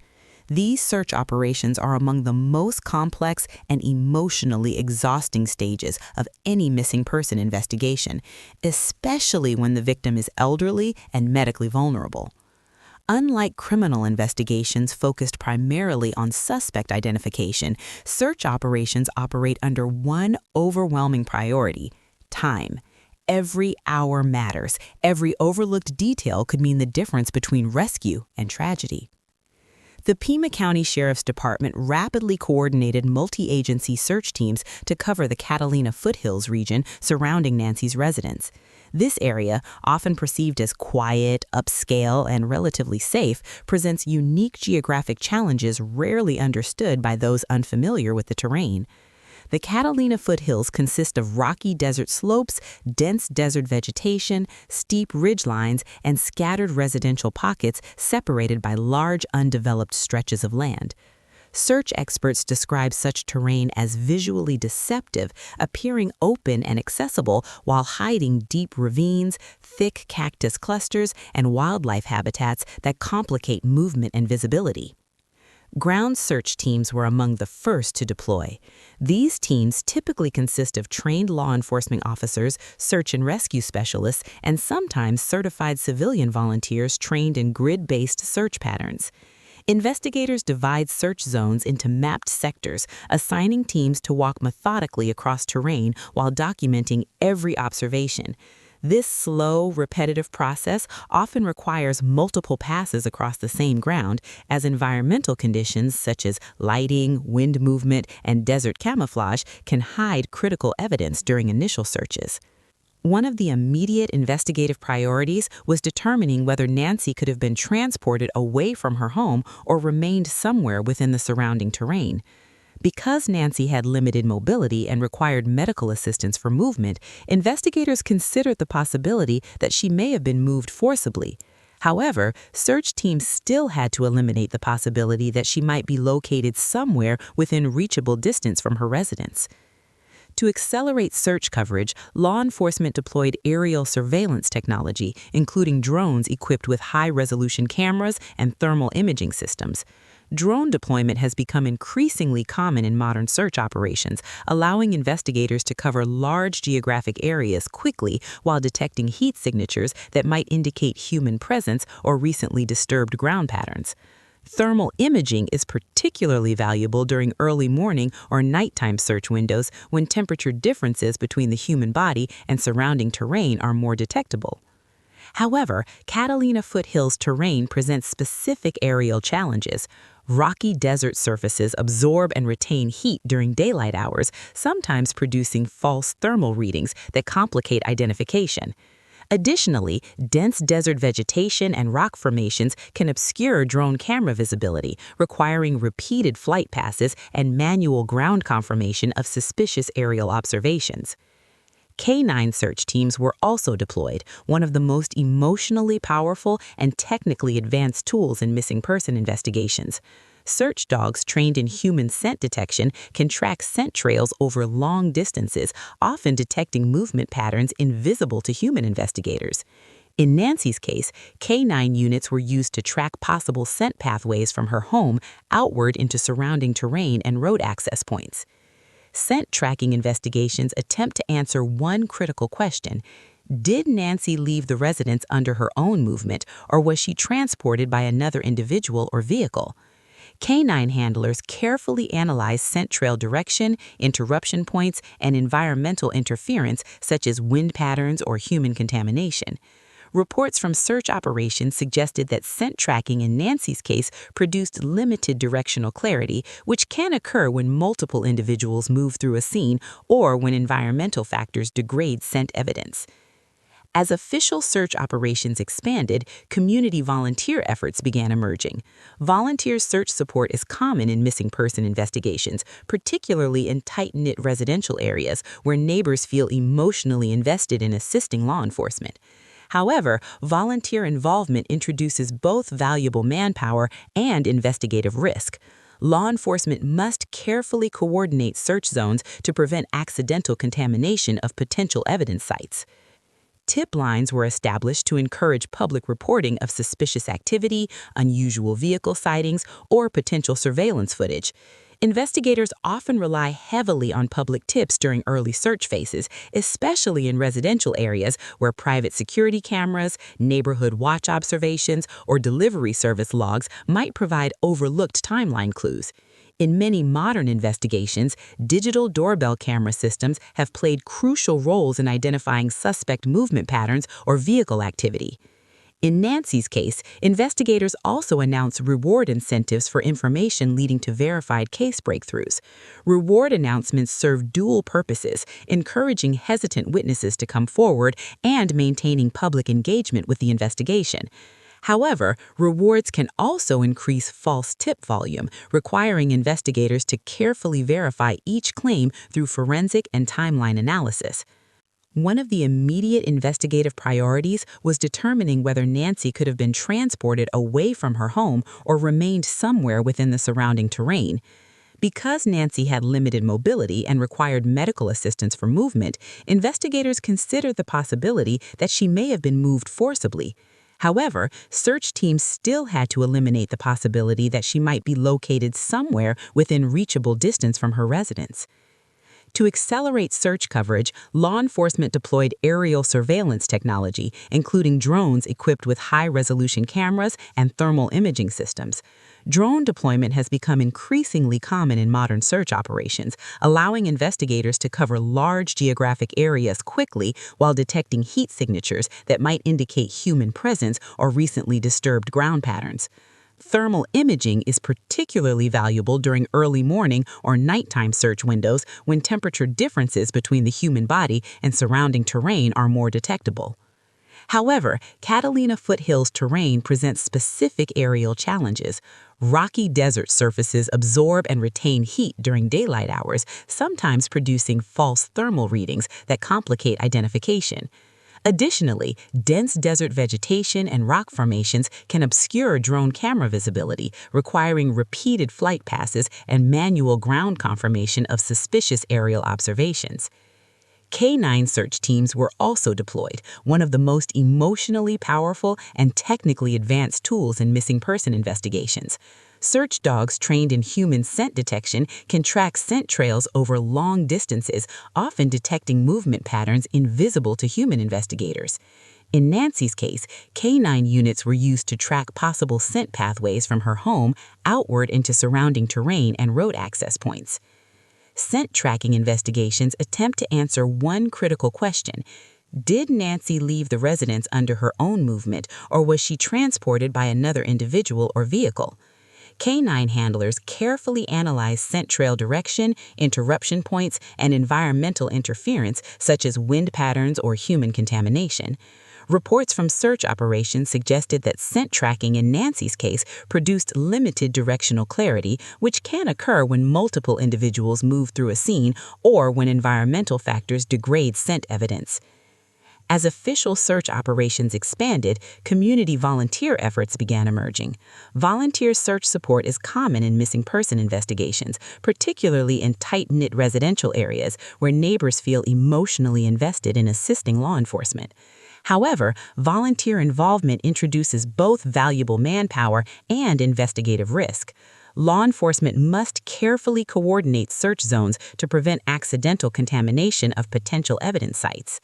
These search operations are among the most complex and emotionally exhausting stages of any missing person investigation, especially when the victim is elderly and medically vulnerable. Unlike criminal investigations focused primarily on suspect identification, search operations operate under one overwhelming priority: time. Every hour matters. Every overlooked detail could mean the difference between rescue and tragedy. The Pima County Sheriff's Department rapidly coordinated multi-agency search teams to cover the Catalina foothills region surrounding Nancy's residence. This area, often perceived as quiet, upscale, and relatively safe, presents unique geographic challenges rarely understood by those unfamiliar with the terrain. The Catalina foothills consist of rocky desert slopes, dense desert vegetation, steep ridgelines, and scattered residential pockets separated by large undeveloped stretches of land. Search experts describe such terrain as visually deceptive, appearing open and accessible while hiding deep ravines, thick cactus clusters, and wildlife habitats that complicate movement and visibility. Ground search teams were among the first to deploy. These teams typically consist of trained law enforcement officers, search and rescue specialists, and sometimes certified civilian volunteers trained in grid-based search patterns. Investigators divide search zones into mapped sectors, assigning teams to walk methodically across terrain while documenting every observation. This slow, repetitive process often requires multiple passes across the same ground, as environmental conditions such as lighting, wind movement, and desert camouflage can hide critical evidence during initial searches. One of the immediate investigative priorities was determining whether Nancy could have been transported away from her home or remained somewhere within the surrounding terrain. Because Nancy had limited mobility and required medical assistance for movement, investigators considered the possibility that she may have been moved forcibly. However, search teams still had to eliminate the possibility that she might be located somewhere within reachable distance from her residence. To accelerate search coverage, law enforcement deployed aerial surveillance technology, including drones equipped with high-resolution cameras and thermal imaging systems. Drone deployment has become increasingly common in modern search operations, allowing investigators to cover large geographic areas quickly while detecting heat signatures that might indicate human presence or recently disturbed ground patterns. Thermal imaging is particularly valuable during early morning or nighttime search windows when temperature differences between the human body and surrounding terrain are more detectable. However, Catalina foothills terrain presents specific aerial challenges. Rocky desert surfaces absorb and retain heat during daylight hours, sometimes producing false thermal readings that complicate identification. Additionally, dense desert vegetation and rock formations can obscure drone camera visibility, requiring repeated flight passes and manual ground confirmation of suspicious aerial observations. Canine search teams were also deployed, one of the most emotionally powerful and technically advanced tools in missing person investigations. Search dogs trained in human scent detection can track scent trails over long distances, often detecting movement patterns invisible to human investigators. In Nancy's case, canine units were used to track possible scent pathways from her home outward into surrounding terrain and road access points. Scent tracking investigations attempt to answer one critical question: did Nancy leave the residence under her own movement, or was she transported by another individual or vehicle? Canine handlers carefully analyze scent trail direction, interruption points, and environmental interference such as wind patterns or human contamination. Reports from search operations suggested that scent tracking in Nancy's case produced limited directional clarity, which can occur when multiple individuals move through a scene or when environmental factors degrade scent evidence. As official search operations expanded, community volunteer efforts began emerging. Volunteer search support is common in missing person investigations, particularly in tight-knit residential areas where neighbors feel emotionally invested in assisting law enforcement. However, volunteer involvement introduces both valuable manpower and investigative risk. Law enforcement must carefully coordinate search zones to prevent accidental contamination of potential evidence sites. Tip lines were established to encourage public reporting of suspicious activity, unusual vehicle sightings, or potential surveillance footage. Investigators often rely heavily on public tips during early search phases, especially in residential areas where private security cameras, neighborhood watch observations, or delivery service logs might provide overlooked timeline clues. In many modern investigations, digital doorbell camera systems have played crucial roles in identifying suspect movement patterns or vehicle activity. In Nancy's case, investigators also announced reward incentives for information leading to verified case breakthroughs. Reward announcements serve dual purposes, encouraging hesitant witnesses to come forward and maintaining public engagement with the investigation. However, rewards can also increase false tip volume, requiring investigators to carefully verify each claim through forensic and timeline analysis. One of the immediate investigative priorities was determining whether Nancy could have been transported away from her home or remained somewhere within the surrounding terrain. Because Nancy had limited mobility and required medical assistance for movement, investigators considered the possibility that she may have been moved forcibly. However, search teams still had to eliminate the possibility that she might be located somewhere within reachable distance from her residence. To accelerate search coverage, law enforcement deployed aerial surveillance technology, including drones equipped with high-resolution cameras and thermal imaging systems. Drone deployment has become increasingly common in modern search operations, allowing investigators to cover large geographic areas quickly while detecting heat signatures that might indicate human presence or recently disturbed ground patterns. Thermal imaging is particularly valuable during early morning or nighttime search windows when temperature differences between the human body and surrounding terrain are more detectable. However, Catalina foothills terrain presents specific aerial challenges. Rocky desert surfaces absorb and retain heat during daylight hours, sometimes producing false thermal readings that complicate identification. Additionally, dense desert vegetation and rock formations can obscure drone camera visibility, requiring repeated flight passes and manual ground confirmation of suspicious aerial observations. K-9 search teams were also deployed, one of the most emotionally powerful and technically advanced tools in missing person investigations. Search dogs trained in human scent detection can track scent trails over long distances, often detecting movement patterns invisible to human investigators. In Nancy's case, K-9 units were used to track possible scent pathways from her home outward into surrounding terrain and road access points. Scent tracking investigations attempt to answer one critical question. Did Nancy leave the residence under her own movement, or was she transported by another individual or vehicle? K-9 handlers carefully analyze scent trail direction, interruption points, and environmental interference such as wind patterns or human contamination. Reports from search operations suggested that scent tracking in Nancy's case produced limited directional clarity, which can occur when multiple individuals move through a scene or when environmental factors degrade scent evidence. As official search operations expanded, community volunteer efforts began emerging. Volunteer search support is common in missing person investigations, particularly in tight-knit residential areas where neighbors feel emotionally invested in assisting law enforcement. However, volunteer involvement introduces both valuable manpower and investigative risk. Law enforcement must carefully coordinate search zones to prevent accidental contamination of potential evidence sites.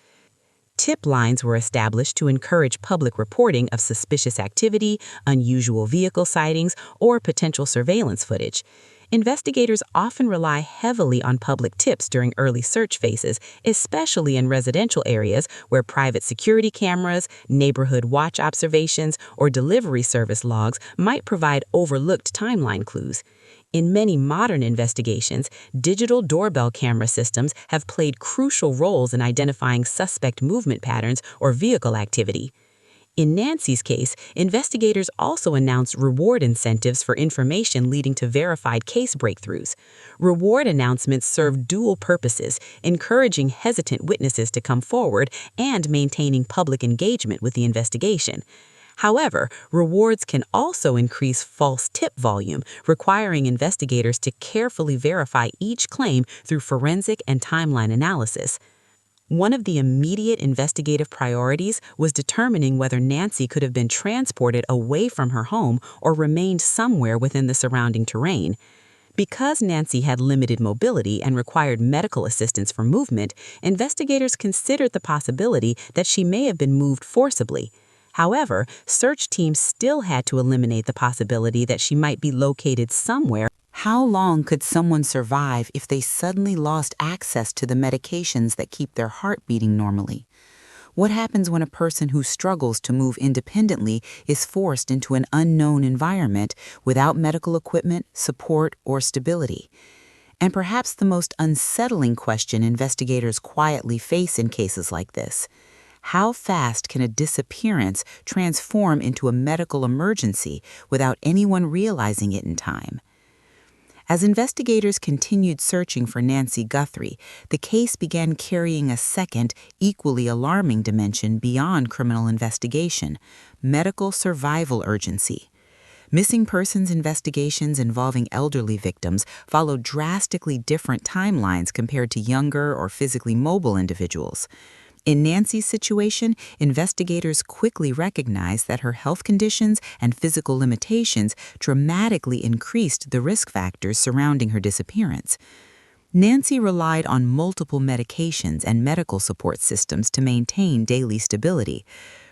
Tip lines were established to encourage public reporting of suspicious activity, unusual vehicle sightings, or potential surveillance footage. Investigators often rely heavily on public tips during early search phases, especially in residential areas where private security cameras, neighborhood watch observations, or delivery service logs might provide overlooked timeline clues. In many modern investigations, digital doorbell camera systems have played crucial roles in identifying suspect movement patterns or vehicle activity. In Nancy's case, investigators also announced reward incentives for information leading to verified case breakthroughs. Reward announcements serve dual purposes, encouraging hesitant witnesses to come forward and maintaining public engagement with the investigation. However, rewards can also increase false tip volume, requiring investigators to carefully verify each claim through forensic and timeline analysis. One of the immediate investigative priorities was determining whether Nancy could have been transported away from her home or remained somewhere within the surrounding terrain. Because Nancy had limited mobility and required medical assistance for movement, investigators considered the possibility that she may have been moved forcibly. However, search teams still had to eliminate the possibility that she might be located somewhere. How long could someone survive if they suddenly lost access to the medications that keep their heart beating normally? What happens when a person who struggles to move independently is forced into an unknown environment without medical equipment, support, or stability? And perhaps the most unsettling question investigators quietly face in cases like this: how fast can a disappearance transform into a medical emergency without anyone realizing it in time? As investigators continued searching for Nancy Guthrie, the case began carrying a second, equally alarming dimension beyond criminal investigation: medical survival urgency. Missing persons investigations involving elderly victims follow drastically different timelines compared to younger or physically mobile individuals. In Nancy's situation, investigators quickly recognized that her health conditions and physical limitations dramatically increased the risk factors surrounding her disappearance. Nancy relied on multiple medications and medical support systems to maintain daily stability.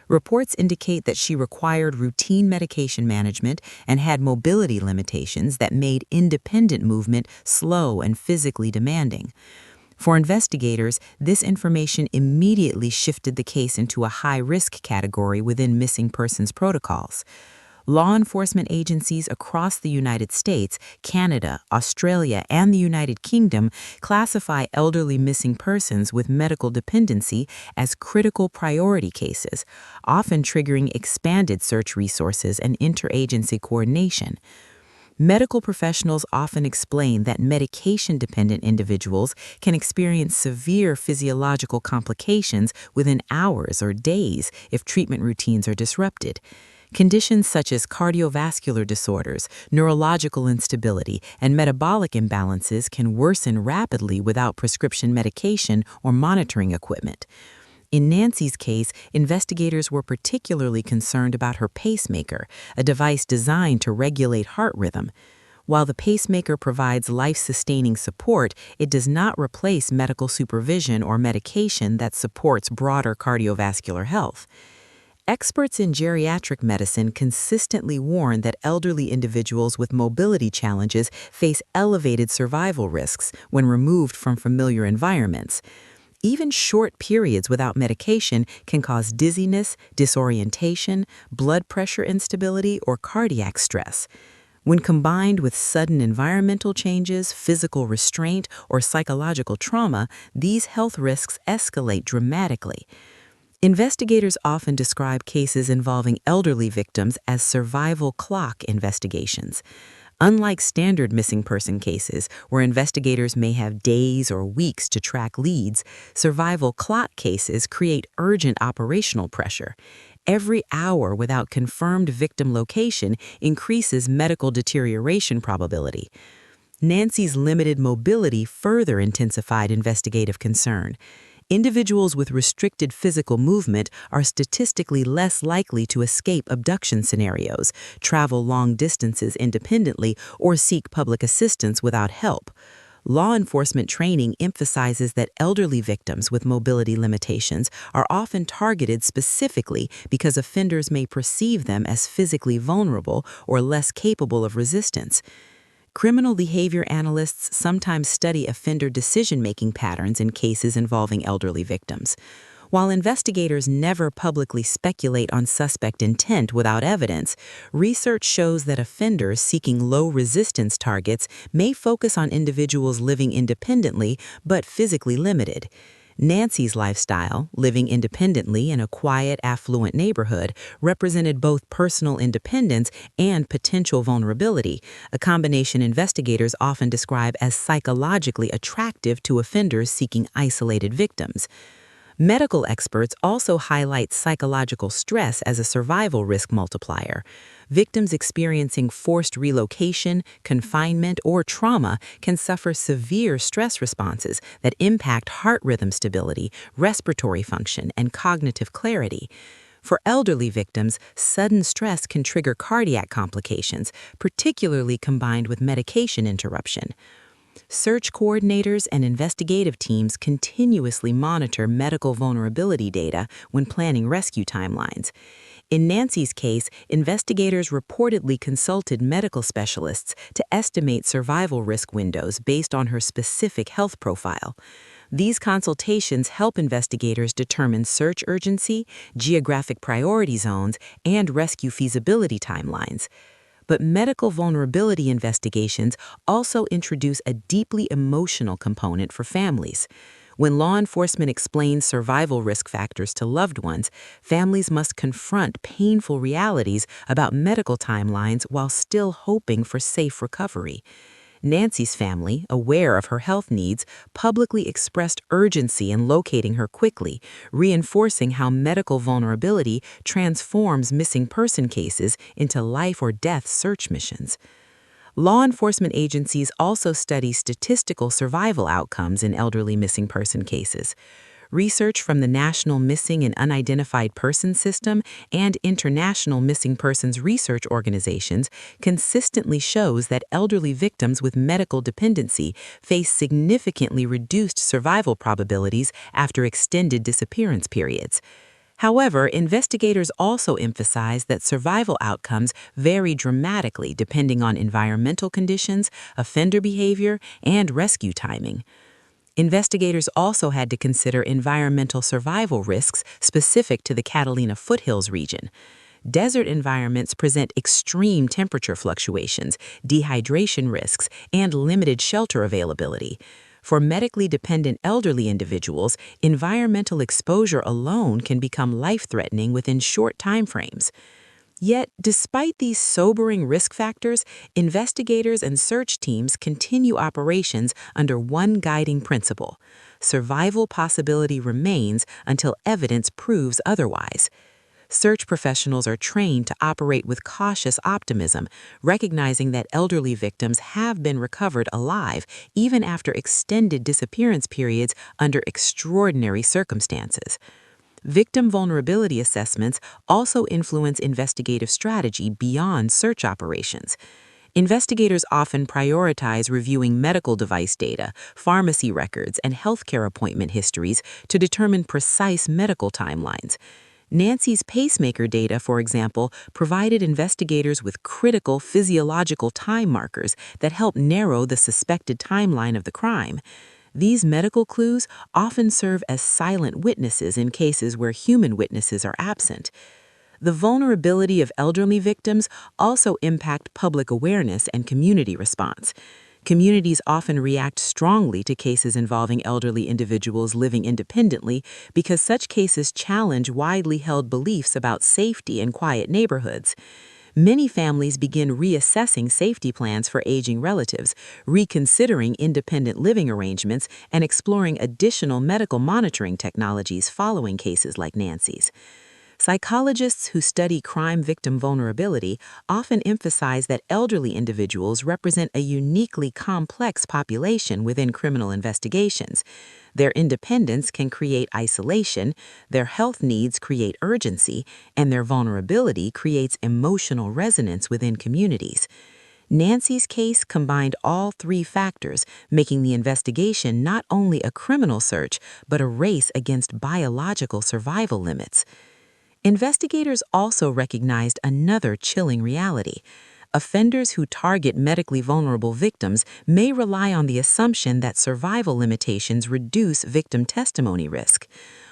Reports indicate that she required routine medication management and had mobility limitations that made independent movement slow and physically demanding. For investigators, this information immediately shifted the case into a high-risk category within missing persons protocols. Law enforcement agencies across the United States, Canada, Australia, and the United Kingdom classify elderly missing persons with medical dependency as critical priority cases, often triggering expanded search resources and interagency coordination. Medical professionals often explain that medication-dependent individuals can experience severe physiological complications within hours or days if treatment routines are disrupted. Conditions such as cardiovascular disorders, neurological instability, and metabolic imbalances can worsen rapidly without prescription medication or monitoring equipment. In Nancy's case, investigators were particularly concerned about her pacemaker, a device designed to regulate heart rhythm. While the pacemaker provides life-sustaining support, it does not replace medical supervision or medication that supports broader cardiovascular health. Experts in geriatric medicine consistently warn that elderly individuals with mobility challenges face elevated survival risks when removed from familiar environments. Even short periods without medication can cause dizziness, disorientation, blood pressure instability, or cardiac stress. When combined with sudden environmental changes, physical restraint, or psychological trauma, these health risks escalate dramatically. Investigators often describe cases involving elderly victims as survival clock investigations. Unlike standard missing person cases, where investigators may have days or weeks to track leads, survival clock cases create urgent operational pressure. Every hour without confirmed victim location increases medical deterioration probability. Nancy's limited mobility further intensified investigative concern. Individuals with restricted physical movement are statistically less likely to escape abduction scenarios, travel long distances independently, or seek public assistance without help. Law enforcement training emphasizes that elderly victims with mobility limitations are often targeted specifically because offenders may perceive them as physically vulnerable or less capable of resistance. Criminal behavior analysts sometimes study offender decision-making patterns in cases involving elderly victims. While investigators never publicly speculate on suspect intent without evidence, research shows that offenders seeking low-resistance targets may focus on individuals living independently but physically limited. Nancy's lifestyle, living independently in a quiet, affluent neighborhood, represented both personal independence and potential vulnerability, a combination investigators often describe as psychologically attractive to offenders seeking isolated victims. Medical experts also highlight psychological stress as a survival risk multiplier. Victims experiencing forced relocation, confinement, or trauma can suffer severe stress responses that impact heart rhythm stability, respiratory function, and cognitive clarity. For elderly victims, sudden stress can trigger cardiac complications, particularly combined with medication interruption. Search coordinators and investigative teams continuously monitor medical vulnerability data when planning rescue timelines. In Nancy's case, investigators reportedly consulted medical specialists to estimate survival risk windows based on her specific health profile. These consultations help investigators determine search urgency, geographic priority zones, and rescue feasibility timelines. But medical vulnerability investigations also introduce a deeply emotional component for families. When law enforcement explains survival risk factors to loved ones, families must confront painful realities about medical timelines while still hoping for safe recovery. Nancy's family, aware of her health needs, publicly expressed urgency in locating her quickly, reinforcing how medical vulnerability transforms missing person cases into life or death search missions. Law enforcement agencies also study statistical survival outcomes in elderly missing person cases. Research from the National Missing and Unidentified Persons System and international missing persons research organizations consistently shows that elderly victims with medical dependency face significantly reduced survival probabilities after extended disappearance periods. However, investigators also emphasize that survival outcomes vary dramatically depending on environmental conditions, offender behavior, and rescue timing. Investigators also had to consider environmental survival risks specific to the Catalina foothills region. Desert environments present extreme temperature fluctuations, dehydration risks, and limited shelter availability. For medically dependent elderly individuals, environmental exposure alone can become life-threatening within short time frames. Yet, despite these sobering risk factors, investigators and search teams continue operations under one guiding principle: survival possibility remains until evidence proves otherwise. Search professionals are trained to operate with cautious optimism, recognizing that elderly victims have been recovered alive even after extended disappearance periods under extraordinary circumstances. Victim vulnerability assessments also influence investigative strategy beyond search operations. Investigators often prioritize reviewing medical device data, pharmacy records, and healthcare appointment histories to determine precise medical timelines. Nancy's pacemaker data, for example, provided investigators with critical physiological time markers that help narrow the suspected timeline of the crime. These medical clues often serve as silent witnesses in cases where human witnesses are absent. The vulnerability of elderly victims also impact public awareness and community response. Communities often react strongly to cases involving elderly individuals living independently because such cases challenge widely held beliefs about safety in quiet neighborhoods. Many families begin reassessing safety plans for aging relatives, reconsidering independent living arrangements, and exploring additional medical monitoring technologies following cases like Nancy's. Psychologists who study crime victim vulnerability often emphasize that elderly individuals represent a uniquely complex population within criminal investigations. Their independence can create isolation, their health needs create urgency, and their vulnerability creates emotional resonance within communities. Nancy's case combined all three factors, making the investigation not only a criminal search, but a race against biological survival limits. Investigators also recognized another chilling reality. Offenders who target medically vulnerable victims may rely on the assumption that survival limitations reduce victim testimony risk.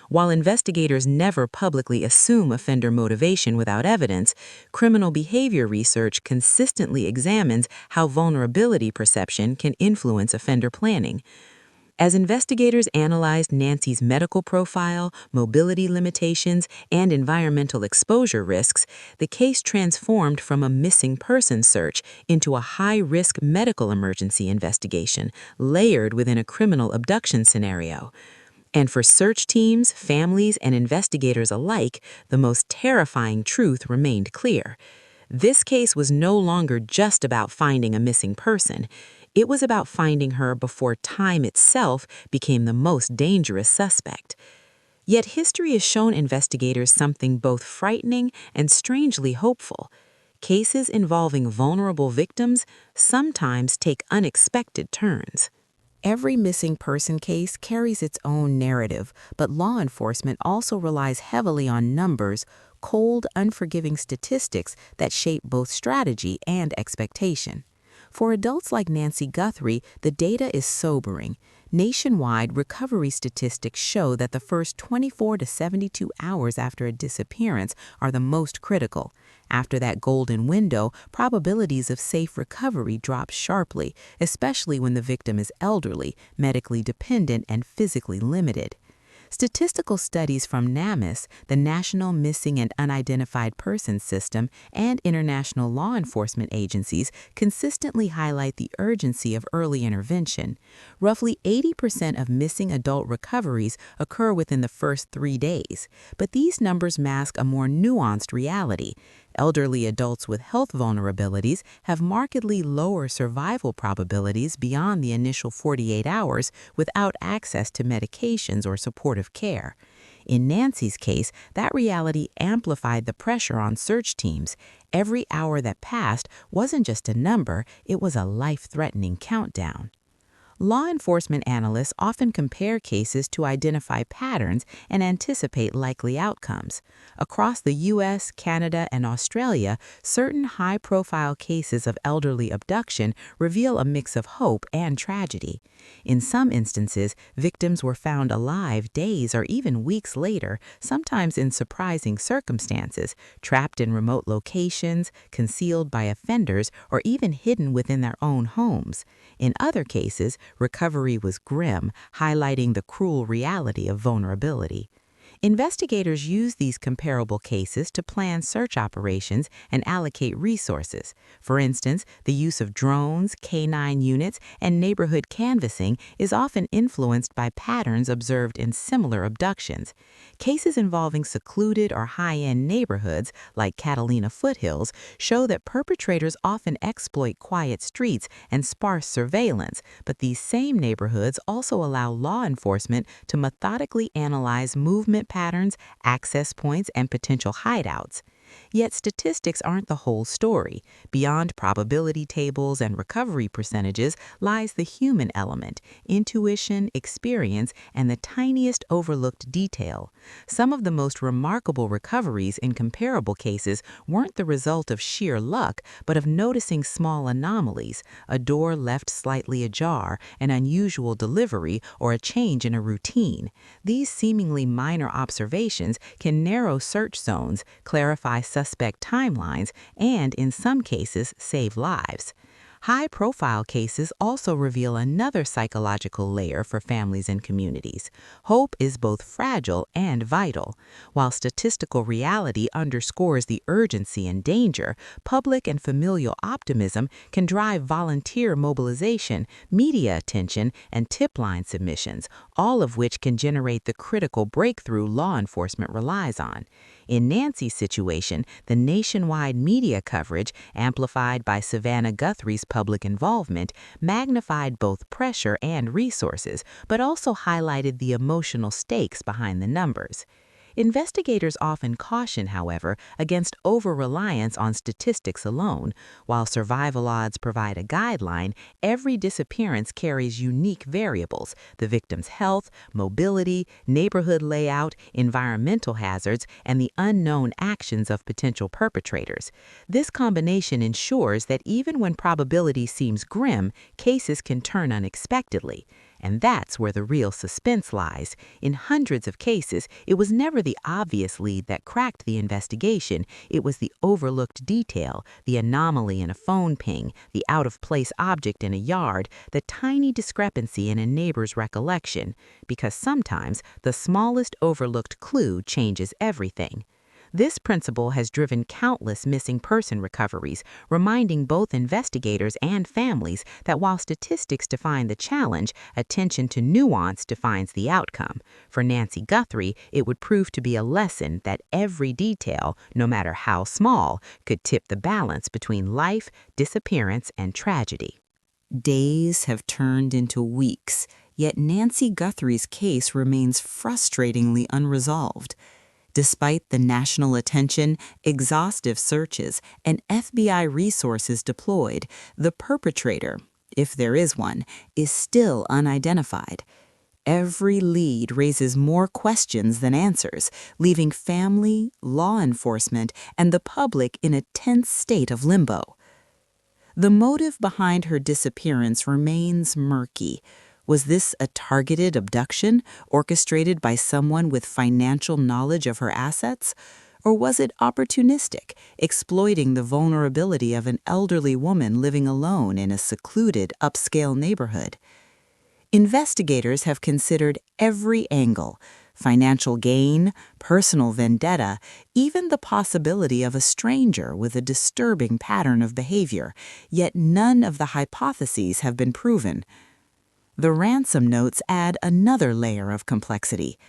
While investigators never publicly assume offender motivation without evidence, criminal behavior research consistently examines how vulnerability perception can influence offender planning. As investigators analyzed Nancy's medical profile, mobility limitations, and environmental exposure risks, the case transformed from a missing person search into a high-risk medical emergency investigation, layered within a criminal abduction scenario. And for search teams, families, and investigators alike, the most terrifying truth remained clear. This case was no longer just about finding a missing person. It was about finding her before time itself became the most dangerous suspect. Yet history has shown investigators something both frightening and strangely hopeful. Cases involving vulnerable victims sometimes take unexpected turns. Every missing person case carries its own narrative, but law enforcement also relies heavily on numbers, cold, unforgiving statistics that shape both strategy and expectation. For adults like Nancy Guthrie, the data is sobering. Nationwide, recovery statistics show that the first 24 to 72 hours after a disappearance are the most critical. After that golden window, probabilities of safe recovery drop sharply, especially when the victim is elderly, medically dependent, and physically limited. Statistical studies from NamUs, the National Missing and Unidentified Persons System, and international law enforcement agencies consistently highlight the urgency of early intervention. Roughly 80% of missing adult recoveries occur within the first 3 days, but these numbers mask a more nuanced reality. Elderly adults with health vulnerabilities have markedly lower survival probabilities beyond the initial 48 hours without access to medications or supportive care. In Nancy's case, that reality amplified the pressure on search teams. Every hour that passed wasn't just a number, it was a life-threatening countdown. Law enforcement analysts often compare cases to identify patterns and anticipate likely outcomes. Across the U.S., Canada, and Australia, certain high-profile cases of elderly abduction reveal a mix of hope and tragedy. In some instances, victims were found alive days or even weeks later, sometimes in surprising circumstances, trapped in remote locations, concealed by offenders, or even hidden within their own homes. In other cases, recovery was grim, highlighting the cruel reality of vulnerability. Investigators use these comparable cases to plan search operations and allocate resources. For instance, the use of drones, canine units, and neighborhood canvassing is often influenced by patterns observed in similar abductions. Cases involving secluded or high-end neighborhoods, like Catalina foothills, show that perpetrators often exploit quiet streets and sparse surveillance, but these same neighborhoods also allow law enforcement to methodically analyze movement patterns, access points, and potential hideouts. Yet statistics aren't the whole story. Beyond probability tables and recovery percentages lies the human element, intuition, experience, and the tiniest overlooked detail. Some of the most remarkable recoveries in comparable cases weren't the result of sheer luck, but of noticing small anomalies, a door left slightly ajar, an unusual delivery, or a change in a routine. These seemingly minor observations can narrow search zones, clarify suspect timelines, and, in some cases, save lives. High-profile cases also reveal another psychological layer for families and communities. Hope is both fragile and vital. While statistical reality underscores the urgency and danger, public and familial optimism can drive volunteer mobilization, media attention, and tip-line submissions, all of which can generate the critical breakthrough law enforcement relies on. In Nancy's situation, the nationwide media coverage, amplified by Savannah Guthrie's public involvement, magnified both pressure and resources, but also highlighted the emotional stakes behind the numbers. Investigators often caution, however, against over-reliance on statistics alone. While survival odds provide a guideline, every disappearance carries unique variables: the victim's health, mobility, neighborhood layout, environmental hazards, and the unknown actions of potential perpetrators. This combination ensures that even when probability seems grim, cases can turn unexpectedly. And that's where the real suspense lies. In hundreds of cases, it was never the obvious lead that cracked the investigation. It was the overlooked detail, the anomaly in a phone ping, the out-of-place object in a yard, the tiny discrepancy in a neighbor's recollection. Because sometimes the smallest overlooked clue changes everything. This principle has driven countless missing person recoveries, reminding both investigators and families that while statistics define the challenge, attention to nuance defines the outcome. For Nancy Guthrie, it would prove to be a lesson that every detail, no matter how small, could tip the balance between life, disappearance, and tragedy. Days have turned into weeks, yet Nancy Guthrie's case remains frustratingly unresolved. Despite the national attention, exhaustive searches, and FBI resources deployed, the perpetrator, if there is one, is still unidentified. Every lead raises more questions than answers, leaving family, law enforcement, and the public in a tense state of limbo. The motive behind her disappearance remains murky. Was this a targeted abduction orchestrated by someone with financial knowledge of her assets? Or was it opportunistic, exploiting the vulnerability of an elderly woman living alone in a secluded, upscale neighborhood? Investigators have considered every angle: financial gain, personal vendetta, even the possibility of a stranger with a disturbing pattern of behavior, yet none of the hypotheses have been proven. The ransom notes add another layer of complexity.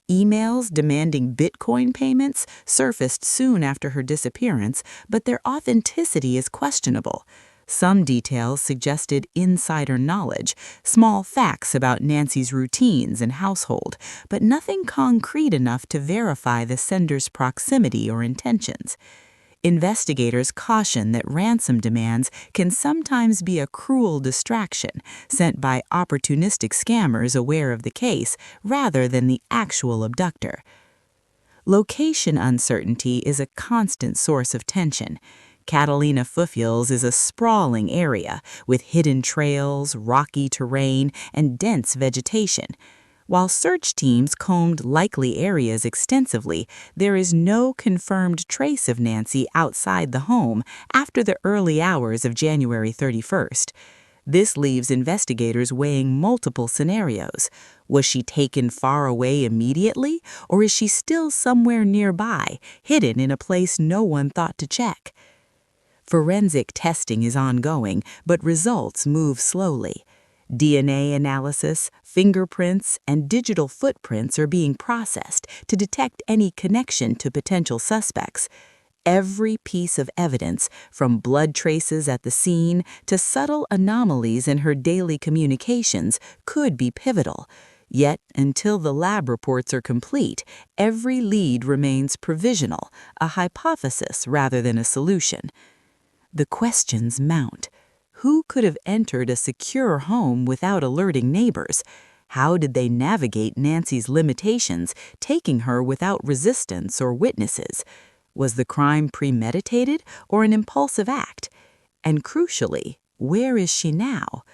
Emails demanding Bitcoin payments surfaced soon after her disappearance, but their authenticity is questionable. Some details suggested insider knowledge, small facts about Nancy's routines and household, but nothing concrete enough to verify the sender's proximity or intentions. Investigators caution that ransom demands can sometimes be a cruel distraction sent by opportunistic scammers aware of the case rather than the actual abductor. Location uncertainty is a constant source of tension. Catalina foothills is a sprawling area with hidden trails, rocky terrain, and dense vegetation. While search teams combed likely areas extensively, there is no confirmed trace of Nancy outside the home after the early hours of January 31st. This leaves investigators weighing multiple scenarios. Was she taken far away immediately, or is she still somewhere nearby, hidden in a place no one thought to check? Forensic testing is ongoing, but results move slowly. DNA analysis, fingerprints, and digital footprints are being processed to detect any connection to potential suspects. Every piece of evidence, from blood traces at the scene to subtle anomalies in her daily communications, could be pivotal. Yet, until the lab reports are complete, every lead remains provisional, a hypothesis rather than a solution. The questions mount. Who could have entered a secure home without alerting neighbors? How did they navigate Nancy's limitations, taking her without resistance or witnesses? Was the crime premeditated or an impulsive act? And crucially, where is she now?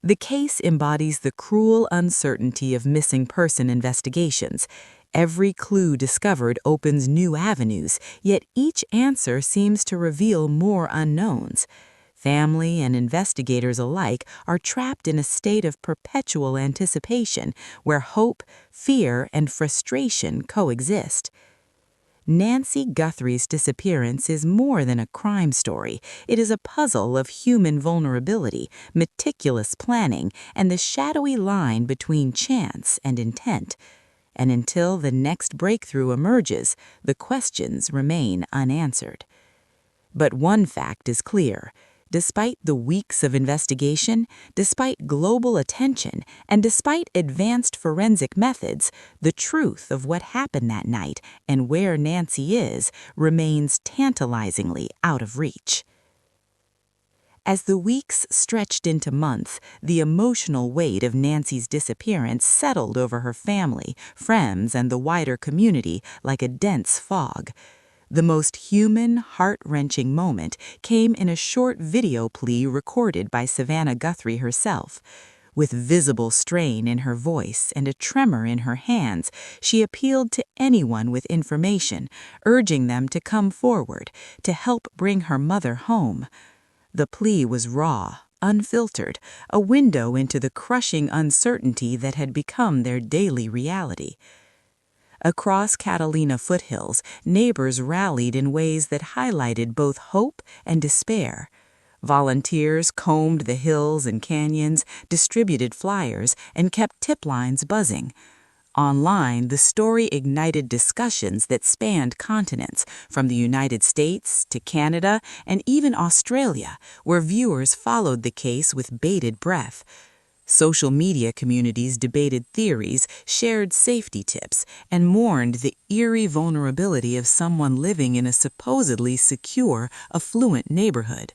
The case embodies the cruel uncertainty of missing person investigations. Every clue discovered opens new avenues, yet each answer seems to reveal more unknowns. Family and investigators alike are trapped in a state of perpetual anticipation where hope, fear, and frustration coexist. Nancy Guthrie's disappearance is more than a crime story. It is a puzzle of human vulnerability, meticulous planning, and the shadowy line between chance and intent. And until the next breakthrough emerges, the questions remain unanswered. But one fact is clear. Despite the weeks of investigation, despite global attention, and despite advanced forensic methods, the truth of what happened that night and where Nancy is remains tantalizingly out of reach. As the weeks stretched into months, the emotional weight of Nancy's disappearance settled over her family, friends, and the wider community like a dense fog. The most human, heart-wrenching moment came in a short video plea recorded by Savannah Guthrie herself. With visible strain in her voice and a tremor in her hands, she appealed to anyone with information, urging them to come forward to help bring her mother home. The plea was raw, unfiltered, a window into the crushing uncertainty that had become their daily reality. Across Catalina foothills, neighbors rallied in ways that highlighted both hope and despair. Volunteers combed the hills and canyons, distributed flyers, and kept tip lines buzzing. Online, the story ignited discussions that spanned continents, from the United States to Canada and even Australia, where viewers followed the case with bated breath. Social media communities debated theories, shared safety tips, and mourned the eerie vulnerability of someone living in a supposedly secure, affluent neighborhood.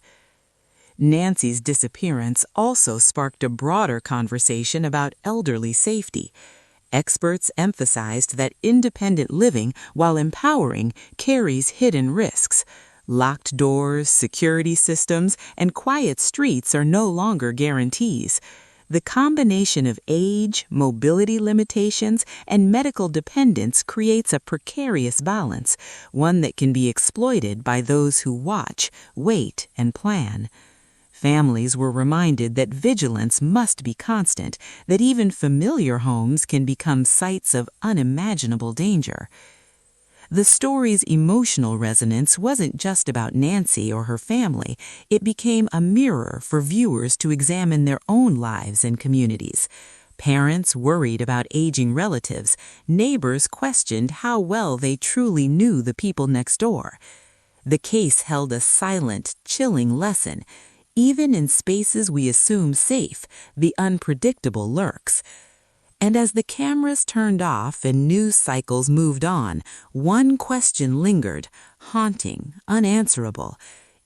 Nancy's disappearance also sparked a broader conversation about elderly safety. Experts emphasized that independent living, while empowering, carries hidden risks. Locked doors, security systems, and quiet streets are no longer guarantees. The combination of age, mobility limitations, and medical dependence creates a precarious balance, one that can be exploited by those who watch, wait, and plan. Families were reminded that vigilance must be constant, that even familiar homes can become sites of unimaginable danger. The story's emotional resonance wasn't just about Nancy or her family. It became a mirror for viewers to examine their own lives and communities. Parents worried about aging relatives. Neighbors questioned how well they truly knew the people next door. The case held a silent, chilling lesson. Even in spaces we assume safe, the unpredictable lurks. And as the cameras turned off and news cycles moved on, one question lingered: haunting, unanswerable.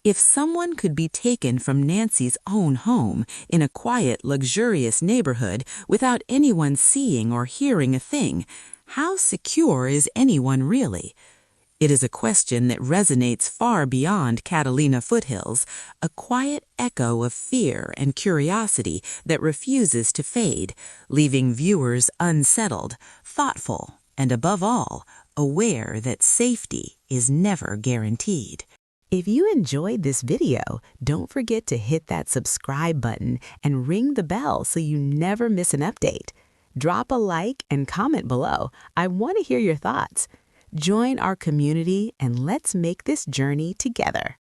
If someone could be taken from Nancy's own home in a quiet, luxurious neighborhood without anyone seeing or hearing a thing, how secure is anyone really? It is a question that resonates far beyond Catalina foothills, a quiet echo of fear and curiosity that refuses to fade, leaving viewers unsettled, thoughtful, and above all, aware that safety is never guaranteed. If you enjoyed this video, don't forget to hit that subscribe button and ring the bell so you never miss an update. Drop a like and comment below. I want to hear your thoughts. Join our community and let's make this journey together.